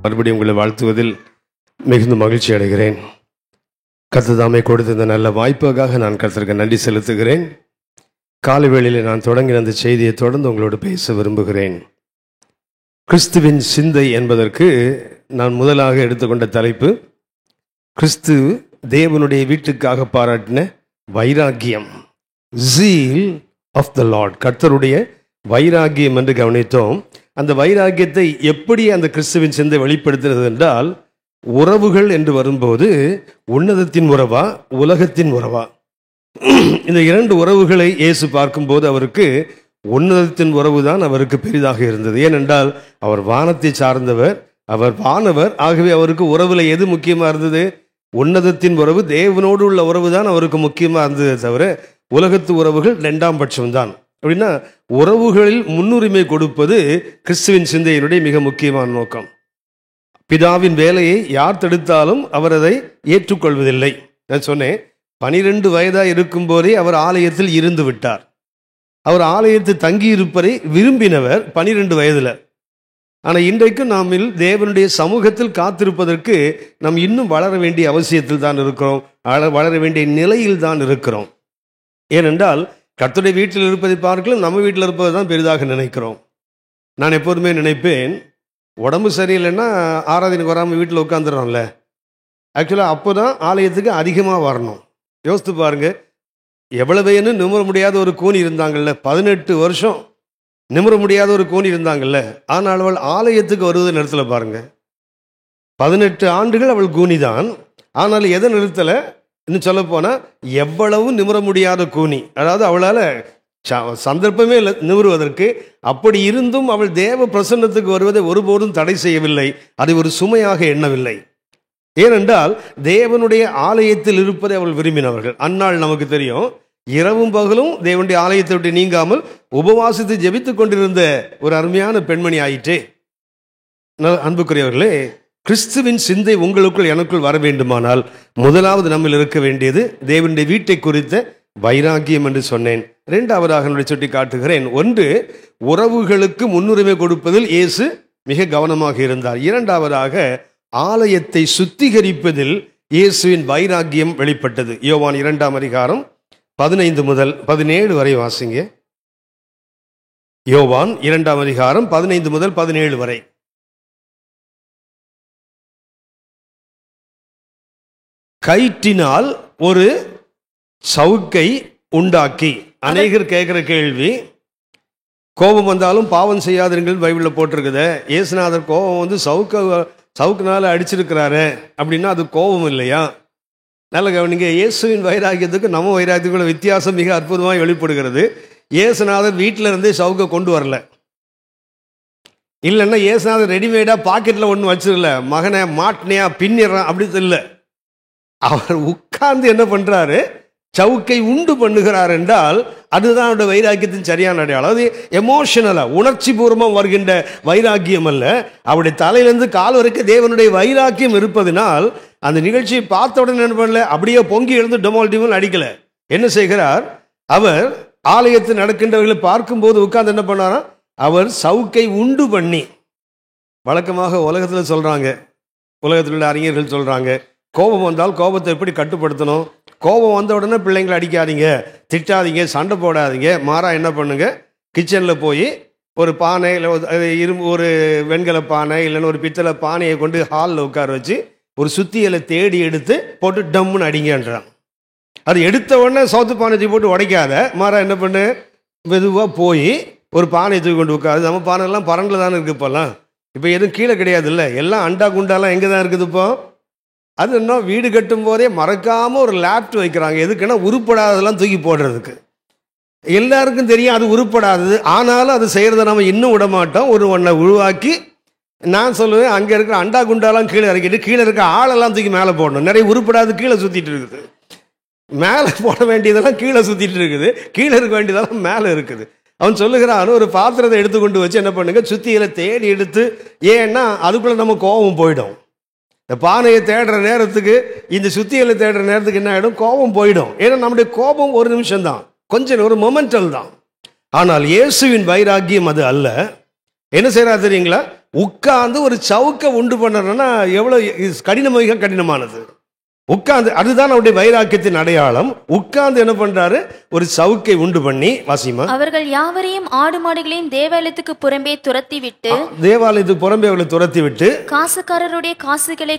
மறுபடியும் உங்களை வாழ்த்துவதில் மிகுந்த மகிழ்ச்சி அடைகிறேன். கர்த்தர் தாமே கொடுத்த இந்த நல்ல வாய்ப்புக்காக நான் கர்த்தருக்கு நன்றி செலுத்துகிறேன். காலை வேளையில் நான் தொடங்கின அந்த செய்தியை தொடர்ந்து உங்களோடு பேச விரும்புகிறேன். கிறிஸ்துவின் சிந்தை என்பதற்கு நான் முதலாக எடுத்துக்கொண்ட தலைப்பு, கிறிஸ்து தேவனுடைய வீட்டுக்காக பாராட்டின வைராக்கியம், zeal of the Lord, கர்த்தருடைய வைராக்கியம் என்று கவனித்தோம். அந்த வைராக்கியத்தை எப்படி அந்த கிறிஸ்துவின் சிந்தை வெளிப்படுத்துகிறது என்றால், உறவுகள் என்று வரும்போது உன்னதத்தின் உறவா உலகத்தின் உறவா, இந்த இரண்டு உறவுகளை இயேசு பார்க்கும்போது அவருக்கு உன்னதத்தின் உறவு தான் அவருக்கு பெரிதாக இருந்தது. ஏனென்றால் அவர் வானத்தை சார்ந்தவர், அவர் வானவர். ஆகவே அவருக்கு உறவுல எது முக்கியமாக இருந்தது? உன்னதத்தின் உறவு, தேவனோடு உள்ள உறவு தான் அவருக்கு முக்கியமாக இருந்ததே தவிர உலகத்து உறவுகள் இரண்டாம் பட்சம்தான். அப்படின்னா உறவுகளில் முன்னுரிமை கொடுப்பது கிறிஸ்துவின் சிந்தையினுடைய மிக முக்கியமான நோக்கம். பிதாவின் வேலையை யார் தடுத்தாலும் அவர் அதை ஏற்றுக்கொள்வதில்லை. நான் சொன்னேன், 12 வயதாக இருக்கும் போதே அவர் ஆலயத்தில் இருந்து விட்டார். அவர் ஆலயத்தில் தங்கி இருப்பதை விரும்பினவர் 12 வயதில். ஆனால் இன்றைக்கு நாம் தேவனுடைய சமூகத்தில் காத்திருப்பதற்கு நாம் இன்னும் வளர வேண்டிய அவசியத்தில் தான் இருக்கிறோம், வளர வேண்டிய நிலையில் தான் இருக்கிறோம். ஏனென்றால் கர்த்தருடைய வீட்டில் இருப்பதை பார்க்கலாம் நம்ம வீட்டில் இருப்பதை தான் பெரிதாக நினைக்கிறோம். நான் எப்போதுமே நினைப்பேன், உடம்பு சரியில்லைன்னா ஆராதனைக்கு வராமல் வீட்டில் உட்காந்துடுறோம்ல, ஆக்சுவலாக அப்போ தான் ஆலயத்துக்கு அதிகமாக வரணும். யோசித்து பாருங்க, எவ்வளவேன்னு நிமிர முடியாத ஒரு கூனி இருந்தாங்கல்ல, 18 வருஷம் நிமிர முடியாத ஒரு கூனி இருந்தாங்கல்ல, ஆனால் அவள் ஆலயத்துக்கு வருவதை நிறுத்தலை பாருங்க. 18 ஆண்டுகள் அவள் கூனி தான், ஆனால் எதை நிறுத்தலை? இன்னும் சொல்ல போனால் எவ்வளவு நிமிர முடியாத கூனி, அதாவது அவளால் சந்தர்ப்பமே இல்லை நிமிருவதற்கு. அப்படி இருந்தும் அவள் தேவ பிரசன்னத்துக்கு வருவதை ஒருபோதும் தடை செய்யவில்லை, அதை ஒரு சுமையாக எண்ணவில்லை. ஏனென்றால் தேவனுடைய ஆலயத்தில் இருப்பதை அவள் விரும்பினவர்கள். அந்நாள் நமக்கு தெரியும், இரவும் பகலும் தேவனுடைய ஆலயத்தை விட்டு நீங்காமல் உபவாசித்து ஜெபித்துக் கொண்டிருந்த ஒரு அருமையான பெண்மணி ஆயிற்றே. அன்புக்குரியவர்களே, கிறிஸ்துவின் சிந்தை உங்களுக்குள் எனக்குள் வர வேண்டுமானால் முதலாவது நம்மில் இருக்க வேண்டியது தேவனுடைய வீட்டை குறித்த வைராக்கியம் என்று சொன்னேன். இரண்டாவதாக நான் சுட்டி காட்டுகிறேன். ஒன்று, உறவுகளுக்கு முன்னுரிமை கொடுப்பதில் இயேசு மிக கவனமாக இருந்தார். இரண்டாவதாக, ஆலயத்தை சுத்திகரிப்பதில் இயேசுவின் வைராக்கியம் வெளிப்பட்டது. யோவான் 2ஆம் அதிகாரம் 15 முதல் 17 வரை வாசிங்க. யோவான் 2ஆம் அதிகாரம் 15 முதல் 17 வரை. கயிற்றினால் ஒரு சவுக்கை உண்டாக்கி, அநேகர் கேட்கிற கேள்வி, கோபம் வந்தாலும் பாவம் செய்யாதீர்கள் பைபிளில் போட்டிருக்குது. இயேசுநாதர் கோபம் வந்து சவுக்குனால அடிச்சிருக்கிறாரு அப்படின்னா அது கோபம் இல்லையா? நல்ல கவனிங்க, இயேசுவின் வைராக்கியத்துக்கு நம்ம வைராக்கியத்துக்குள்ள வித்தியாசம் மிக அற்புதமாக வெளிப்படுகிறது. இயேசுநாதர் வீட்டில் இருந்தே சவுக்கை கொண்டு வரல, இல்லைன்னா இயேசுநாதர் ரெடிமேடாக பாக்கெட்டில் ஒன்று வச்சிடல, மகனை மாட்டினியா பின்னிடுறான் அப்படி இல்லை. அவர் உட்கார்ந்து என்ன பண்ணுறாரு? சவுக்கை உண்டு பண்ணுகிறார் என்றால் அதுதான் அவருடைய வைராக்கியத்தின் சரியான அடையாளம். அது எமோஷனலாக உணர்ச்சி பூர்வமாக வருகின்ற வைராக்கியம் அல்ல. அவருடைய தலையிலேருந்து கால் வரைக்கும் தேவனுடைய வைராக்கியம் இருப்பதனால் அந்த நிகழ்ச்சியை பார்த்த உடனே என்ன பண்ணல, அப்படியே பொங்கி எழுந்து டொமால் டிமல் அடிக்கலை. என்ன செய்கிறார்? அவர் ஆலயத்தில் நடக்கின்றவர்களை பார்க்கும்போது உட்கார்ந்து என்ன பண்ணாரா? அவர் சவுக்கை உண்டு பண்ணி, வழக்கமாக உலகத்தில் சொல்கிறாங்க, உலகத்தில் உள்ள அறிஞர்கள் சொல்கிறாங்க, கோபம் வந்தால் கோபத்தை எப்படி கட்டுப்படுத்தணும், கோபம் வந்த உடனே பிள்ளைங்களை அடிக்காதீங்க, திட்டாதீங்க, சண்டை போடாதீங்க, மாறா என்ன பண்ணுங்க, கிச்சனில் போய் ஒரு பானை இல்லை ஒரு வெண்கல பானை இல்லைன்னா ஒரு பித்தளை பானையை கொண்டு ஹாலில் உட்கார வச்சு ஒரு சுத்தியலை தேடி எடுத்து போட்டு டம்முன்னு அடிங்கன்றான். அது எடுத்த உடனே சவுத்து பானை போட்டு உடைக்காத, மாறா என்ன பண்ணு, மெதுவாக போய் ஒரு பானை தூக்கி கொண்டு உட்காரு. நம்ம பானைலாம் பரண்டில் தானே இருக்குது இப்போல்லாம், இப்போ எதுவும் கீழே கிடையாது இல்லை, எல்லாம் அண்டா குண்டாலாம் எங்கே தான் இருக்குது இப்போ. அது என்ன, வீடு கட்டும் போதே மறக்காமல் ஒரு லேப்ட் வைக்கிறாங்க. எதுக்குன்னா உருப்படாததெல்லாம் தூக்கி போடுறதுக்கு. எல்லாருக்கும் தெரியும் அது உருப்படாதது, ஆனாலும் அது செய்கிறத நம்ம இன்னும் விட மாட்டோம். ஒன்றை உருவாக்கி, நான் சொல்லுவேன், அங்கே இருக்கிற அண்டா குண்டாலாம் கீழே இறக்கிட்டு கீழே இருக்க ஆளெல்லாம் தூக்கி மேலே போடணும். நிறைய உருப்படாது கீழே சுற்றிட்டு இருக்குது, மேலே போட வேண்டியதெல்லாம் கீழே சுற்றிட்டு இருக்குது, கீழே இருக்க வேண்டியதெல்லாம் மேலே இருக்குது. அவன் சொல்லுகிறான், ஒரு பாத்திரத்தை எடுத்துக்கொண்டு வச்சு என்ன பண்ணுங்க, சுத்தியில தேடி எடுத்து, ஏன்னா அதுக்குள்ளே நம்ம கோபம் போயிடும். இந்த பானையை தேடுற நேரத்துக்கு இந்த சுத்தியலை தேடுற நேரத்துக்கு என்ன ஆகிடும், கோபம் போயிடும். ஏன்னா நம்முடைய கோபம் ஒரு நிமிஷம் தான், கொஞ்சம் ஒரு மொமெண்டல் தான். ஆனால் இயேசுவின் வைராக்கியம் அது அல்ல. என்ன செய்யறா தெரியுங்களா? உட்கார்ந்து ஒரு சவுக்கை உண்டு பண்ணணும்னா எவ்வளவு கடினமானது. உட்கார்ந்து, அதுதான் அவருடைய வைராக்கியத்தின் அடையாளம். உட்கார்ந்து என்ன பண்றாரு, ஒரு சவுக்கை உண்டு பண்ணி. வாசிமா. அவர்கள் யாவரையும் ஆடு மாடுகளையும் தேவாலயத்துக்கு புறம்பே துரத்தி விட்டு அவர்களை துரத்தி விட்டு காசுக்காரருடைய காசுகளை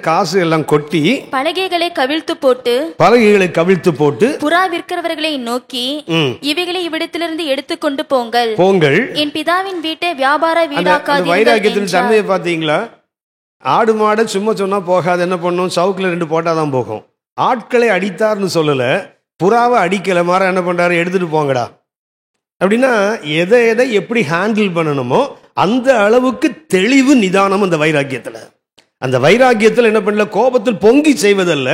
காசு எல்லாம் கொட்டி பலகைகளை கவிழ்த்து போட்டு புறா விற்கிறவர்களை நோக்கி, இவைகளை இவ்விடத்திலிருந்து எடுத்துக்கொண்டு போங்கள், என் பிதாவின் வீட்டை வியாபார வீடாக்காதீர்கள். வைராக்கியத்தின் தன்மையை பார்த்தீங்களா? ஆடு மாடை சும்மா சொன்னா போகாது, என்ன பண்ணும், சவுக்கில் 2 போட்டாதான் போகும். ஆட்களை அடித்தார்னு சொல்லல, புறாவை அடிக்கல, மாற என்ன பண்றாரு, எடுத்துட்டு போங்கடா அப்படின்னா எதை எப்படி ஹேண்டில் பண்ணணுமோ அந்த அளவுக்கு தெளிவு நிதானம் அந்த வைராக்கியத்தில். அந்த வைராக்கியத்தில் என்ன பண்ணல, கோபத்தில் பொங்கி செய்வதல்ல,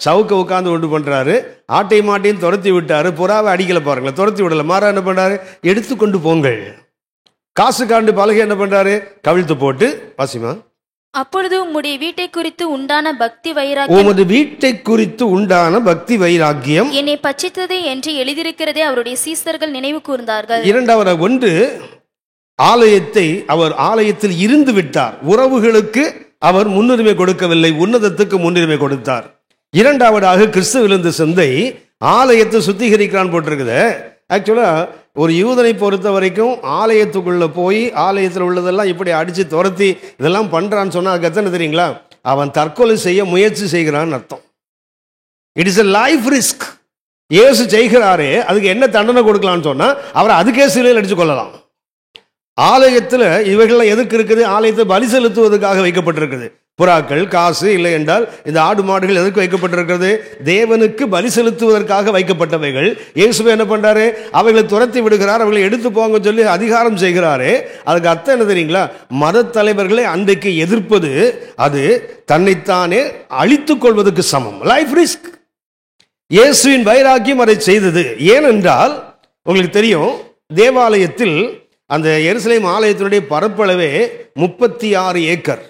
சவுக்க உட்காந்து உண்டு பண்றாரு. ஆட்டை மாட்டையும் துரத்தி விட்டாரு, புறாவை அடிக்கல பாருங்களேன், துரத்தி விடல, மாற என்ன பண்றாரு, எடுத்துக்கொண்டு போங்கள். காசு காண்டு பலகை என்ன பண்றாரு, கவிழ்த்து போட்டு. வாசிமா. அப்பொழுது உம்முடைய வீட்டை குறித்து உண்டான பக்தி வைராக்கியம் என்னை பட்சித்தது என்று எழுதியிருக்கிறதே அவருடைய சீசர்கள் நினைவு கூர்ந்தார்கள். இரண்டாவது ஒன்று, ஆலயத்தை அவர் ஆலயத்தில் இருந்து விட்டார். உறவுகளுக்கு அவர் முன்னுரிமை கொடுக்கவில்லை, உன்னதத்துக்கு முன்னுரிமை கொடுத்தார். இரண்டாவதாக கிறிஸ்துவிலிருந்து சிந்தை ஆலயத்தை சுத்திகரிக்கிறான் போட்டிருக்குது. ஆக்சுவலா ஒரு யூதனை பொறுத்த வரைக்கும் ஆலயத்துக்குள்ள போய் ஆலயத்தில் உள்ளதெல்லாம் இப்படி அடிச்சு துரத்தி இதெல்லாம் பண்றான்னு சொன்னா அதுக்கு எத்தனை தெரியுங்களா, அவன் தற்கொலை செய்ய முயற்சி செய்கிறான்னு அர்த்தம். It is a life risk. இயேசு செய்கிறாரே, அதுக்கு என்ன தண்டனை கொடுக்கலான்னு சொன்னா அவரை அதுக்கே சிலையில் அடிச்சு கொள்ளலாம். ஆலயத்தில் இவைகள்லாம் எதுக்கு இருக்குது, ஆலயத்தை பலி செலுத்துவதற்காக வைக்கப்பட்டிருக்குது. புறாக்கள், காசு, இல்லை என்றால் இந்த ஆடு மாடுகள் எதற்கு வைக்கப்பட்டிருக்கிறது, தேவனுக்கு பலி செலுத்துவதற்காக வைக்கப்பட்டவைகள். இயேசுவை என்ன பண்றாரு, அவைகளை துரத்தி விடுகிறார், அவர்களை எடுத்து போங்க சொல்லி அதிகாரம் செய்கிறாரு. அதுக்கு அர்த்தம் என்ன தெரியுங்களா, மத தலைவர்களை அன்றைக்கு எதிர்ப்பது அது தன்னைத்தானே அழித்துக் கொள்வதற்கு சமம். Life risk. இயேசுவின் வைராக்கியம் அதை செய்தது. ஏனென்றால் உங்களுக்கு தெரியும், தேவாலயத்தில் அந்த எருசலேம் ஆலயத்தினுடைய பரப்பளவே 36 ஏக்கர்.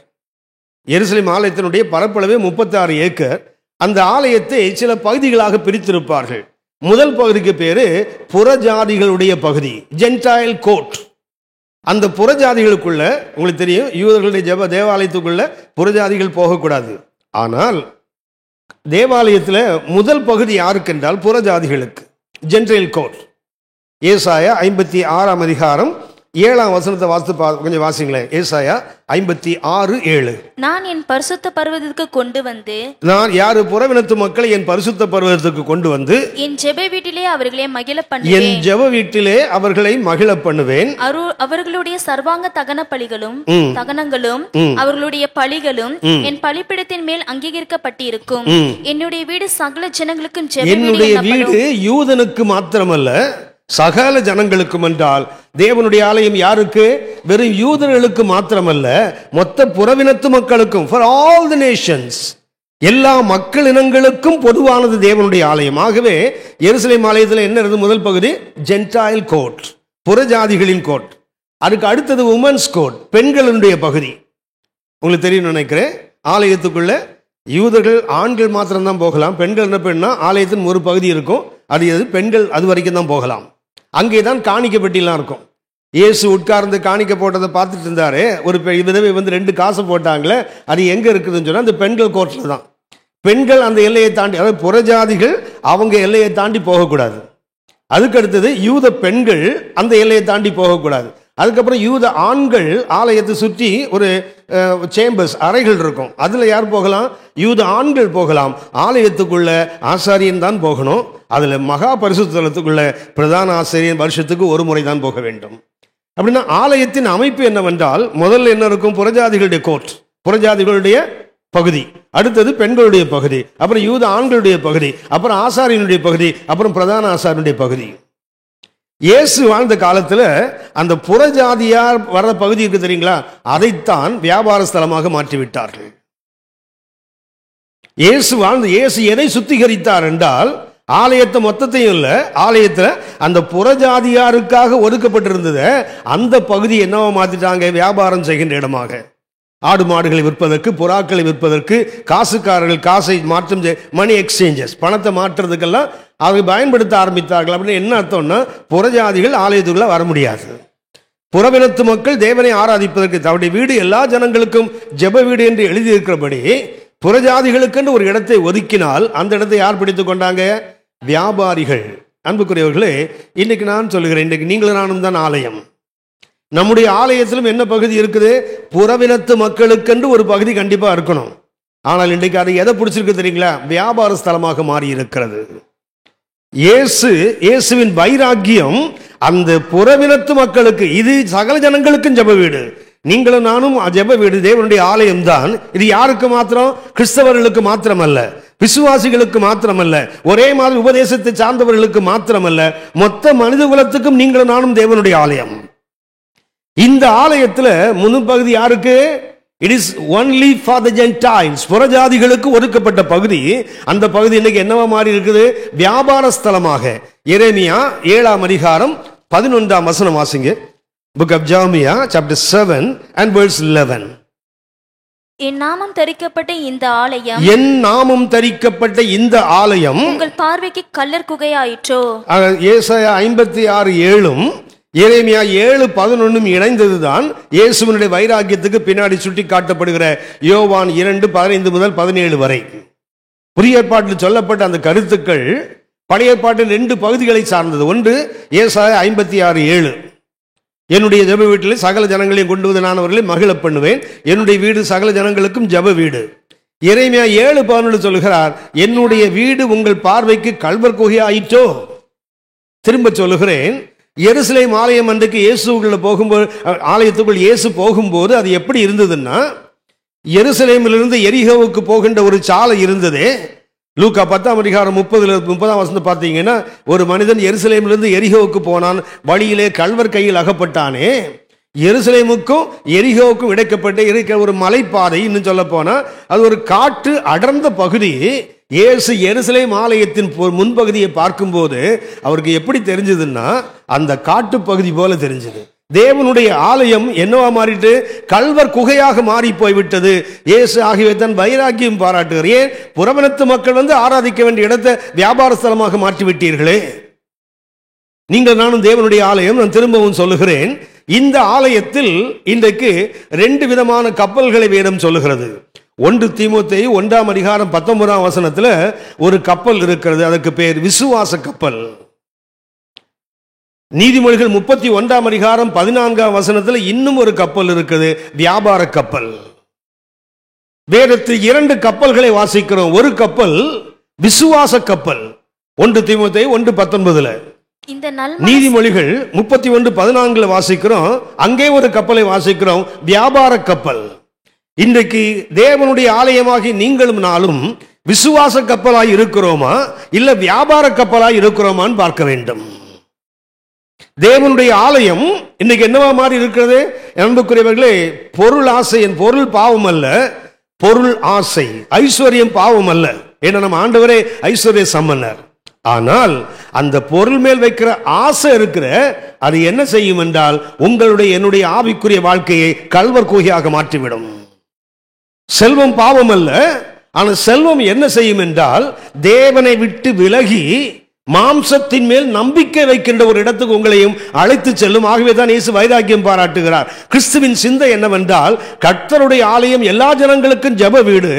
எருசலேம் ஆலயத்தினுடைய பரப்பளவே 36 ஏக்கர். அந்த ஆலயத்தை சில பகுதிகளாக பிரித்திருப்பார்கள். முதல் பகுதிக்கு பேரு புறஜாதிகளுடைய பகுதி, ஜென்டைல் கோர்ட். அந்த புறஜாதிகளுக்குள்ள உங்களுக்கு தெரியும், யூதர்களுடைய தேவாலயத்துக்குள்ள புறஜாதிகள் போகக்கூடாது. ஆனால் தேவாலயத்தில் முதல் பகுதி யாருக்கு என்றால் புறஜாதிகளுக்கு, ஜென்டைல் கோர்ட். ஏசாயா 56ஆம் அதிகாரம் 7ஆம் வசனத்தை வாசித்து கொஞ்சம் வாசிங்களேன். ஏசாயா 56:7. நான் என் பரிசுத்த பர்வதத்துக்கு கொண்டு வந்து, நான் யாரு, புறவினத்து மக்களை என் பரிசுத்த பர்வதத்துக்கு கொண்டு வந்து என் ஜெப வீட்டிலே அவர்களை மகிழ பண்ணுவேன், என் ஜெப வீட்டிலே அவர்களை மகிழ பண்ணுவேன். அவர்களுடைய சர்வாங்க தகனங்களும் அவர்களுடைய பலிகளும் என் பலிப்பிடத்தின் மேல் அங்கீகரிக்கப்பட்டிருக்கும். என்னுடைய வீடு சகல ஜனங்களுக்கும் ஜெப வீடு. என்னுடைய வீடு யூதனுக்கு மாத்திரமல்ல, சகல ஜனங்களுக்கும் என்றால் தேவனுடைய ஆலயம் யாருக்கு, வெறும் யூதர்களுக்கு மாத்திரமல்ல, மொத்த புறவினத்து மக்களுக்கும், ஃபார் ஆல் தி நேஷன்ஸ், எல்லா மக்கள் இனங்களுக்கும் பொதுவானது தேவனுடைய ஆலயம். ஆகவே எருசலேம் ஆலயத்தில் என்ன இருந்தது, முதல் பகுதி ஜென்டைல் கோர்ட், புறஜாதிகளின் கோர்ட். அதுக்கு அடுத்தது உமன்ஸ் கோர்ட், பெண்களுடைய பகுதி. உங்களுக்கு தெரியும் நினைக்கிறேன், ஆலயத்துக்குள்ள யூதர்கள் ஆண்கள் மாத்திரம்தான் போகலாம். பெண்கள் என்ன பெண்ணா, ஆலயத்தின் ஒரு பகுதி இருக்கும், அது பெண்கள் அது வரைக்கும் தான் போகலாம். அங்கே தான் காணிக்கை பெட்டிலாம் இருக்கும். இயேசு உட்கார்ந்து காணிக்கை போட்டதை பார்த்துட்டு இருந்தாரு. ஒரு விதவை 2 காசு போட்டாங்களே, அது எங்க இருக்குதுன்னு சொன்னா அந்த பெண்கள் கோர்ட்ல தான். பெண்கள் அந்த எல்லையை தாண்டி, அதாவது புறஜாதிகள் அவங்க எல்லையை தாண்டி போகக்கூடாது. அதுக்கு அடுத்தது யூத பெண்கள் அந்த எல்லையை தாண்டி போகக்கூடாது. அதுக்கப்புறம் யூத ஆண்கள் ஆலயத்தை சுற்றி ஒரு சேம்பர்ஸ், அறைகள் இருக்கும், அதுல யார் போகலாம், யூத ஆண்கள் போகலாம். ஆலயத்துக்குள்ள ஆசாரியன் தான் போகணும். அதுல மகா பரிசுத்தலத்துக்குள்ள பிரதான ஆசிரியர் வருஷத்துக்கு ஒரு முறை தான் போக வேண்டும். அப்படின்னா ஆலயத்தின் அமைப்பு என்னவென்றால், முதல்ல என்ன இருக்கும், புறஜாதிகளுடைய கோர்ட், புறஜாதிகளுடைய பகுதி, அடுத்தது பெண்களுடைய பகுதி, அப்புறம் யூத ஆண்களுடைய பகுதி, அப்புறம் ஆசாரியனுடைய பகுதி, அப்புறம் பிரதான ஆசாரியனுடைய பகுதி. இயேசு வாழ்ந்த காலத்துல அந்த புறஜாதியார் வர்ற பகுதி இருக்கு தெரியுங்களா, அதைத்தான் வியாபார ஸ்தலமாக மாற்றிவிட்டார்கள். இயேசு எதை சுத்திகரித்தார் என்றால், ஆலயத்தை மொத்தத்தையும் இல்ல, ஆலயத்துல அந்த புறஜாதியாருக்காக ஒதுக்கப்பட்டிருந்தது அந்த பகுதி என்னவோ மாத்திட்டாங்க, வியாபாரம் செய்கின்ற இடமாக. ஆடு மாடுகளை விற்பதற்கு, புறாக்களை விற்பதற்கு, காசுக்காரர்கள் காசை மாற்றம், மணி எக்ஸ்சேஞ்சஸ், பணத்தை மாற்றுறதுக்கெல்லாம் அவங்க பயன்படுத்த ஆரம்பித்தார்கள். அப்படின்னு என்ன அர்த்தம்னா, புறஜாதிகள் ஆலயத்துக்குள்ள வர முடியாது. புறவினத்து மக்கள் தேவனை ஆராதிப்பதற்கு தன்னுடைய வீடு எல்லா ஜனங்களுக்கும் ஜெப வீடு என்று எழுதியிருக்கிறபடி புறஜாதிகளுக்கென்று ஒரு இடத்தை ஒதுக்கினால் அந்த இடத்தை யார் பிடித்து கொண்டாங்க? வியாபாரிகள். அன்புக்குரியவர்களே, இன்னைக்கு நான் சொல்லுகிறேன், இன்றைக்கு நீங்களும் நானும் தான் ஆலயம். நம்முடைய ஆலயத்திலும் என்ன பகுதி இருக்குது? புறவினத்து மக்களுக்கென்று ஒரு பகுதி கண்டிப்பா இருக்கணும். ஆனால் இன்றைக்கு அது எதை பிடிச்சிருக்கு தெரியுங்களா? வியாபார ஸ்தலமாக மாறி இருக்கிறது. இயேசுவின் வைராக்கியம் அந்த புறவினத்து மக்களுக்கு, இது சகல ஜனங்களுக்கும் ஜெப வீடு. நீங்களும் நானும் ஜெப வீடு, தேவனுடைய ஆலயம் தான். இது யாருக்கு மாத்திரம்? கிறிஸ்தவர்களுக்கு மாத்திரமல்ல, விசுவாசிகளுக்கு மாத்திரமல்ல, ஒரே மாதிரி உபதேசத்தை சார்ந்தவர்களுக்கு மாத்திரமல்ல, மொத்த மனித குலத்துக்கும் நீங்களும் நானும் தேவனுடைய ஆலயம். இந்த ஆலயத்துல முன்பகுதி யாருக்கு? It is only for the gentiles, புறஜாதிகளுக்கு ஒதுக்கப்பட்ட பகுதி. அந்த பகுதி இன்னைக்கு என்னவா மாறி இருக்குது? வியாபார ஸ்தலமாக. எரேமியா 7ஆம் அதிகாரம் 11ஆம் வசனம் வாசிங்க. Book of Jeremiah chapter 7 and verse 11. என் நாமம் தரிக்கப்பட்ட இந்த ஆலயம், என் நாமம் தரிக்கப்பட்ட இந்த ஆலயம் உங்கள் பார்வைக்கு கல்லர் குகையாயிற்றோ. ஏசாயா 56:7 எரேமியா 7:11 இணைந்ததுதான் இயேசுவினுடைய வைராக்கியத்துக்கு பின்னாடி சுட்டி காட்டப்படுகிற யோவான் 2:15 முதல் 17 வரை. புதிய ஏற்பாட்டில் சொல்லப்பட்ட அந்த கருத்துக்கள் பழைய ஏற்பாட்டின் 2 பகுதிகளை சார்ந்தது. ஒன்று ஏசாயா 56:7, என்னுடைய ஜெப வீட்டில் சகல ஜனங்களையும் கொண்டு வந்து நான் அவர்களை மகிழ பண்ணுவேன், என்னுடைய வீடு சகல ஜனங்களுக்கும் ஜெப வீடு. எரேமியா 7:11 சொல்லுகிறார், என்னுடைய வீடு உங்கள் பார்வைக்கு கல்வர் குகையாயிற்றோ. திரும்ப சொல்லுகிறேன், எருசலேம் ஆலயம் அன்றைக்கு இயேசுக்குள்ள போகும்போது, ஆலயத்துக்குள் இயேசு போகும்போது அது எப்படி இருந்ததுன்னா, எருசலேமிலிருந்து எரிகோவுக்கு போகின்ற ஒரு சாலை இருந்ததே. லூக்கா 10ஆம் அதிகாரம் 30ஆம் வசனம் பார்த்தீங்கன்னா, ஒரு மனிதன் எருசலேமிலிருந்து எரிகோவுக்கு போனான், வழியிலே கல்வர் கையில் அகப்பட்டானே. எருசலேமுக்கும் எரிகோவுக்கும் இடைக்கப்பட்ட இருக்கிற ஒரு மலைப்பாதை, இன்னும் சொல்ல போனா அது ஒரு காட்டு அடர்ந்த பகுதி. இயேசு எருசலேம் ஆலயத்தின் முன்பகுதியை பார்க்கும்போது அவருக்கு எப்படி தெரிஞ்சதுன்னா, அந்த காட்டு பகுதி போல தெரிஞ்சது. தேவனுடைய ஆலயம் என்னவா மாறிட்டு? கல்வர் குகையாக மாறி போய்விட்டது. இயேசு ஆகியவை தன் வைராக்கியம் பாராட்டுகிறார். ஏன்? புறவனத்து மக்கள் வந்து ஆராதிக்க வேண்டிய இடத்தை வியாபார ஸ்தலமாக மாற்றி விட்டீர்களே. நீங்கள் நானும் தேவனுடைய ஆலயம். நான் திரும்பவும் சொல்லுகிறேன், இந்த ஆலயத்தில் இன்றைக்கு 2 விதமான கப்பல்களை வேதம் சொல்லுகிறது. 1 தீமோத்தேயு 1ஆம் அதிகாரம் 19ஆம் வசனத்துல ஒரு கப்பல் இருக்கிறது, அதற்கு பேர் விசுவாச கப்பல். நீதிமொழிகள் 31ஆம் அதிகாரம் 14ஆம் வசனத்துல இன்னும் ஒரு கப்பல் இருக்குது, வியாபார கப்பல். வேதத்தில் 2 கப்பல்களை வாசிக்கிறோம். ஒரு கப்பல் விசுவாச கப்பல், 1 தீமோத்தேயு 1:19. நீதிமொழிகள் 31:14 வாசிக்கிறோம், அங்கே ஒரு கப்பலை வாசிக்கிறோம், வியாபார கப்பல். இன்றைக்கு தேவனுடைய ஆலயமாகி நீங்களும் நாளும் விசுவாச கப்பலாய் இருக்கிறோமா இல்ல வியாபார கப்பலாய் இருக்கிறோமான்னு பார்க்க வேண்டும். தேவனுடைய ஆலயம் இன்னைக்கு என்னவா மாறி இருக்கிறது? அன்புக்குரியவர்களே, பொருள் ஆசை, என் பொருள் பாவம் அல்ல, பொருள் ஆசை, ஐஸ்வர்யம் பாவம் அல்ல. ஏன்னா நம்ம ஆண்டவரே ஐஸ்வர்ய சம்பன்னர். ஆனால் அந்த பொருள் மேல் வைக்கிற ஆசை இருக்கிற, அது என்ன செய்யும் என்றால் உங்களுடைய என்னுடைய ஆவிக்குரிய வாழ்க்கையை கல்வர் குகையாக மாற்றிவிடும். செல்வம் பாவம் அல்ல, ஆனால் செல்வம் என்ன செய்யும் என்றால் தேவனை விட்டு விலகி மாம்சத்தின் மேல் நம்பிக்கை வைக்கின்ற ஒரு இடத்துக்கு உங்களையும் அழைத்து செல்லும். ஆகவே தான் இயேசு வைராக்கியம் பாராட்டுகிறார். கிறிஸ்துவின் சிந்தை என்னவென்றால், கர்த்தருடைய ஆலயம் எல்லா ஜனங்களுக்கும் ஜெப வீடு.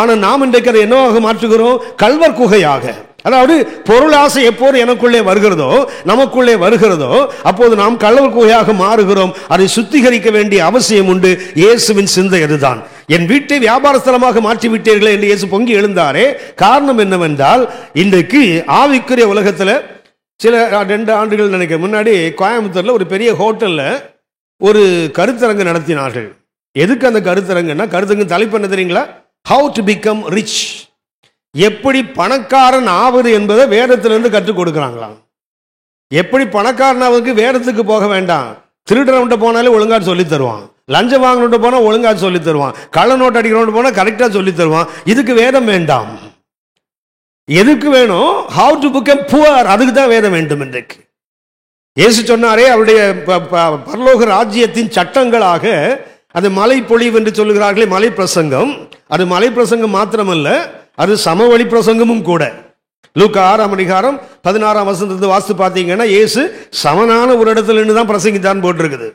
ஆனால் நாம் இன்றைக்கு அதை என்னவாக மாற்றுகிறோம்? கல்வர் குகையாக. அதாவது பொருள் ஆசை எப்போது எனக்குள்ளே வருகிறதோ, நமக்குள்ளே வருகிறதோ, அப்போது நாம் கல்வர் குகையாக மாறுகிறோம். அதை சுத்திகரிக்க வேண்டிய அவசியம் உண்டு. இயேசுவின் சிந்தை அதுதான். என் வீட்டை வியாபார ஸ்தலமாக மாற்றி விட்டீர்களே என்று இயேசு பொங்கி எழுந்தாரே. காரணம் என்னவென்றால், இன்றைக்கு ஆவிக்குரிய உலகத்தில் சில 2 ஆண்டுகள் நினைக்க முன்னாடி கோயம்புத்தூர்ல ஒரு பெரிய ஹோட்டல்ல ஒரு கருத்தரங்கு நடத்தினார்கள். எதுக்கு அந்த கருத்தரங்குன்னா, கருத்தரங்கு தலைப்பு என்ன தெரியுங்களா? ஹவு டு பிகம் ரிச், எப்படி பணக்காரன் ஆவது என்பதை வேதத்திலிருந்து கற்றுக் கொடுக்கிறாங்களாம். எப்படி பணக்காரனாவுக்கு வேதத்துக்கு போக வேண்டாம், திருடனவன்ட்ட போனாலே ஒழுங்கா சொல்லி தருவான், லஞ்சம் வாங்கிட்டு போனா ஒழுங்கா சொல்லி தருவான், கள்ள நோட்டு அடிக்கிறவன் போனா கரெக்டா சொல்லி தருவான். இதுக்கு வேதம் வேண்டாம். எதுக்கு வேணும்? ஹவு டு பிகம் புவர், அதுக்கு தான் வேதம் வேண்டும். இன்றைக்கு இயேசு சொன்னாரே, அவருடைய பரலோக ராஜ்யத்தின் சட்டங்களாக அது மலை பொழிவு என்று சொல்லுகிறார்களே, மலை பிரசங்கம். அது மலை பிரசங்கம் மாத்திரமல்ல, அது சமவெளி பிரசங்கமும் கூட. லூக்கா 6ஆம் அதிகாரம் 16ஆம் வசனத்தை வாசித்து பார்த்தீங்கன்னா, இயேசு சமனான ஒரு இடத்துல இருந்து தான் பிரசங்கித்தான் போட்டிருக்குது.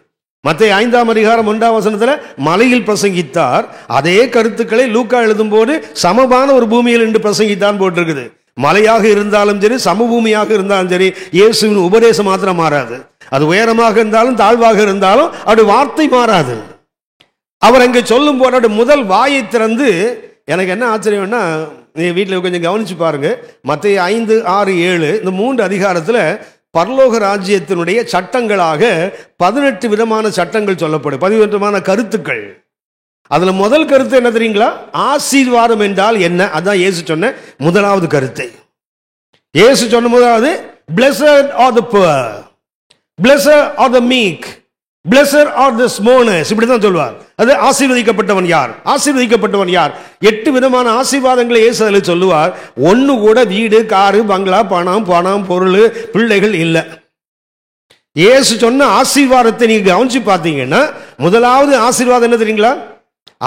மத்தேயு 5ஆம் அதிகாரம் 1ஆம் வசனத்துல மலையில் பிரசங்கித்தார். அதே கருத்துக்களை லூக்கா எழுதும் போது சமமான ஒரு பூமியில் என்று பிரசங்கித்தான் போட்டிருக்குது. மலையாக இருந்தாலும் சரி, சமபூமியாக இருந்தாலும் சரி, இயேசுவின் உபதேசம் மாத்திரம் மாறாது. அது உயரமாக இருந்தாலும் தாழ்வாக இருந்தாலும் அவருடைய வார்த்தை மாறாது. அவர் அங்கே சொல்லும் போது முதல் வாயை திறந்து, எனக்கு என்ன ஆச்சரியம்னா, நீங்க வீட்டில் கொஞ்சம் கவனிச்சு பாருங்க, மத்தேயு 5, 6, 7 இந்த 3 அதிகாரத்துல பரலோக ராஜ்யத்தினுடைய சட்டங்களாக 18 விதமான சட்டங்கள் சொல்லப்படும், 18 விதமான கருத்துக்கள். அதுல முதல் கருத்து என்ன தெரியுங்களா? ஆசீர்வாதம் என்றால் என்ன? அதான் இயேசு சொன்ன முதலாவது கருத்து. இயேசு சொன்ன முதலாவது, blessed are the poor, blessed are the meek, blessed are the mourners. இப்படிதான் சொல்வார். அது ஆசீர்வதிக்கப்பட்டவன் யார், ஆசீர்வதிக்கப்பட்டவன் யார். 8 விதமான ஆசீர்வாதங்களை இயேசு அதில் சொல்லுவார். ஒன்னு கூட வீடு, காரு, பங்களா, பணம், பொருள், பிள்ளைகள் இல்லை. இயேசு சொன்ன ஆசீர்வாதத்தை நீங்க கவனிச்சு பார்த்தீங்கன்னா, முதலாவது ஆசீர்வாதம் என்ன தெரியுங்களா?